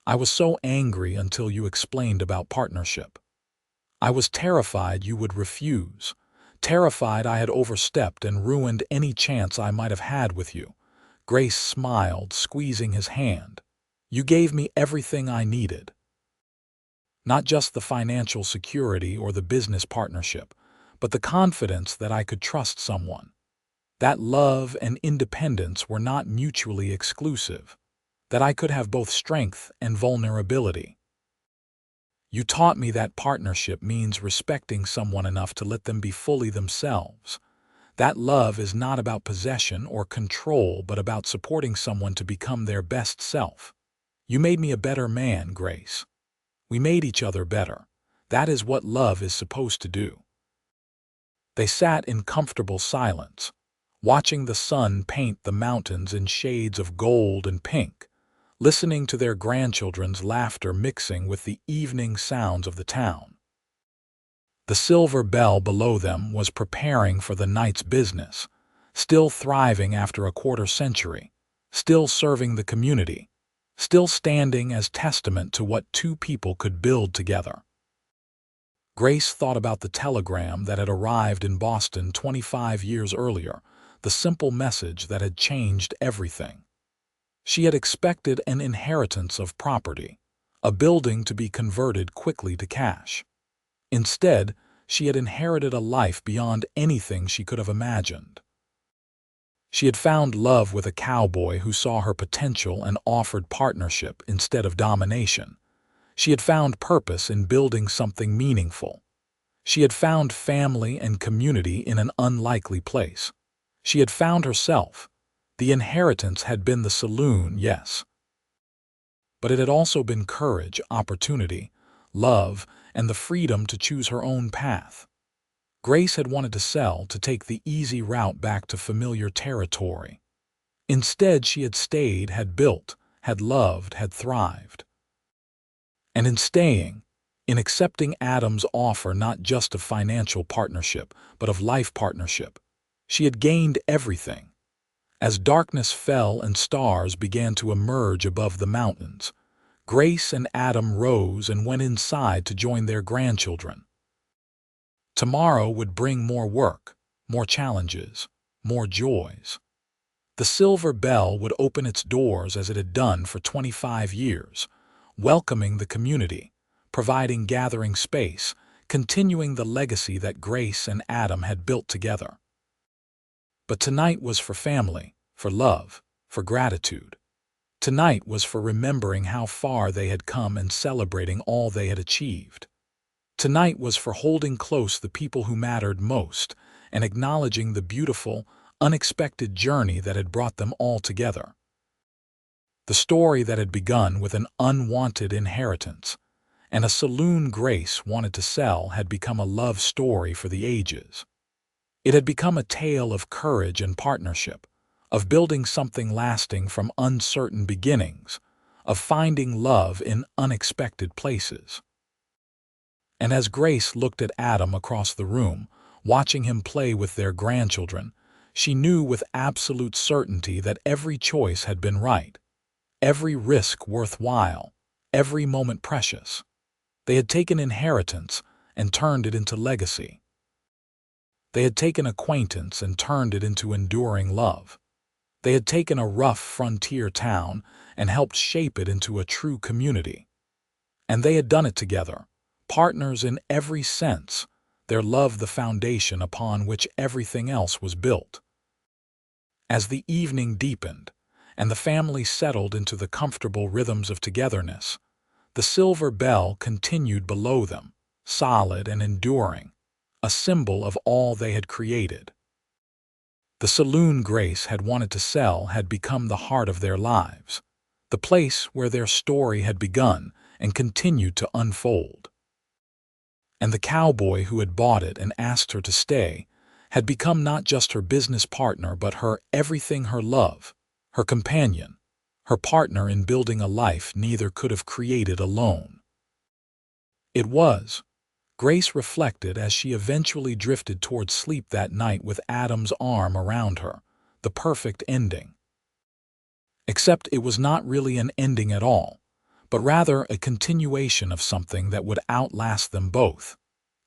I was so angry until you explained about partnership. I was terrified you would refuse, terrified I had overstepped and ruined any chance I might have had with you." Grace smiled, squeezing his hand. "You gave me everything I needed. Not just the financial security or the business partnership, but the confidence that I could trust someone. That love and independence were not mutually exclusive, that I could have both strength and vulnerability. You taught me that partnership means respecting someone enough to let them be fully themselves. That love is not about possession or control, but about supporting someone to become their best self. You made me a better man, Grace. We made each other better. That is what love is supposed to do." They sat in comfortable silence, watching the sun paint the mountains in shades of gold and pink, listening to their grandchildren's laughter mixing with the evening sounds of the town. The Silver Bell below them was preparing for the night's business, still thriving after a quarter century, still serving the community, still standing as testament to what 2 people could build together. Grace thought about the telegram that had arrived in Boston 25 years earlier, the simple message that had changed everything. She had expected an inheritance of property, a building to be converted quickly to cash. Instead, she had inherited a life beyond anything she could have imagined. She had found love with a cowboy who saw her potential and offered partnership instead of domination. She had found purpose in building something meaningful. She had found family and community in an unlikely place. She had found herself. The inheritance had been the saloon, yes. But it had also been courage, opportunity, love, and the freedom to choose her own path. Grace had wanted to sell, to take the easy route back to familiar territory. Instead, she had stayed, had built, had loved, had thrived. And in staying, in accepting Adam's offer not just of financial partnership, but of life partnership, she had gained everything. As darkness fell and stars began to emerge above the mountains, Grace and Adam rose and went inside to join their grandchildren. Tomorrow would bring more work, more challenges, more joys. The Silver Bell would open its doors as it had done for 25 years, welcoming the community, providing gathering space, continuing the legacy that Grace and Adam had built together. But tonight was for family, for love, for gratitude. Tonight was for remembering how far they had come and celebrating all they had achieved. Tonight was for holding close the people who mattered most and acknowledging the beautiful, unexpected journey that had brought them all together. The story that had begun with an unwanted inheritance and a saloon Grace wanted to sell had become a love story for the ages. It had become a tale of courage and partnership, of building something lasting from uncertain beginnings, of finding love in unexpected places. And as Grace looked at Adam across the room, watching him play with their grandchildren, she knew with absolute certainty that every choice had been right, every risk worthwhile, every moment precious. They had taken inheritance and turned it into legacy. They had taken acquaintance and turned it into enduring love. They had taken a rough frontier town and helped shape it into a true community. And they had done it together, partners in every sense, their love the foundation upon which everything else was built. As the evening deepened, and the family settled into the comfortable rhythms of togetherness, the silver bell continued below them, solid and enduring, a symbol of all they had created. The saloon Grace had wanted to sell had become the heart of their lives, the place where their story had begun and continued to unfold. And the cowboy who had bought it and asked her to stay had become not just her business partner but her everything, her love, her companion, her partner in building a life neither could have created alone. It was, Grace reflected as she eventually drifted toward sleep that night with Adam's arm around her, the perfect ending. Except it was not really an ending at all, but rather a continuation of something that would outlast them both,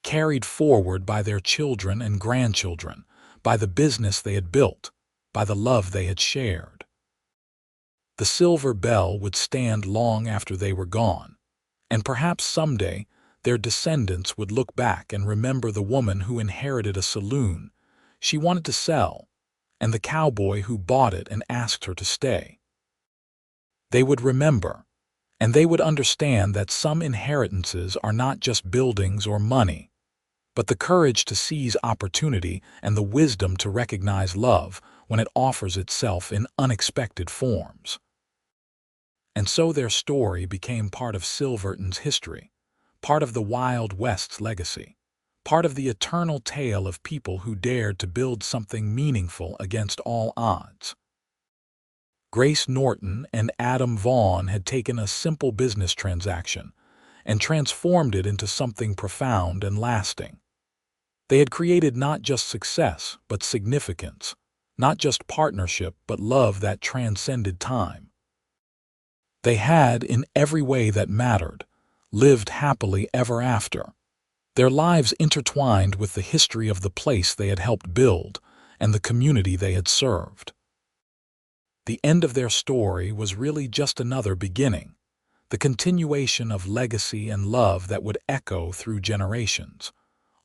carried forward by their children and grandchildren, by the business they had built, by the love they had shared. The silver bell would stand long after they were gone, and perhaps someday their descendants would look back and remember the woman who inherited a saloon she wanted to sell, and the cowboy who bought it and asked her to stay. They would remember, and they would understand that some inheritances are not just buildings or money, but the courage to seize opportunity and the wisdom to recognize love when it offers itself in unexpected forms. And so their story became part of Silverton's history, part of the Wild West's legacy, part of the eternal tale of people who dared to build something meaningful against all odds. Grace Norton and Adam Vaughn had taken a simple business transaction and transformed it into something profound and lasting. They had created not just success, but significance, not just partnership, but love that transcended time. They had, in every way that mattered, lived happily ever after, their lives intertwined with the history of the place they had helped build and the community they had served. The end of their story was really just another beginning, the continuation of legacy and love that would echo through generations,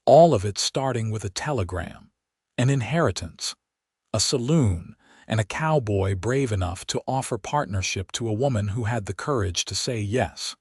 all of it starting with a telegram, an inheritance, a saloon, and a cowboy brave enough to offer partnership to a woman who had the courage to say yes.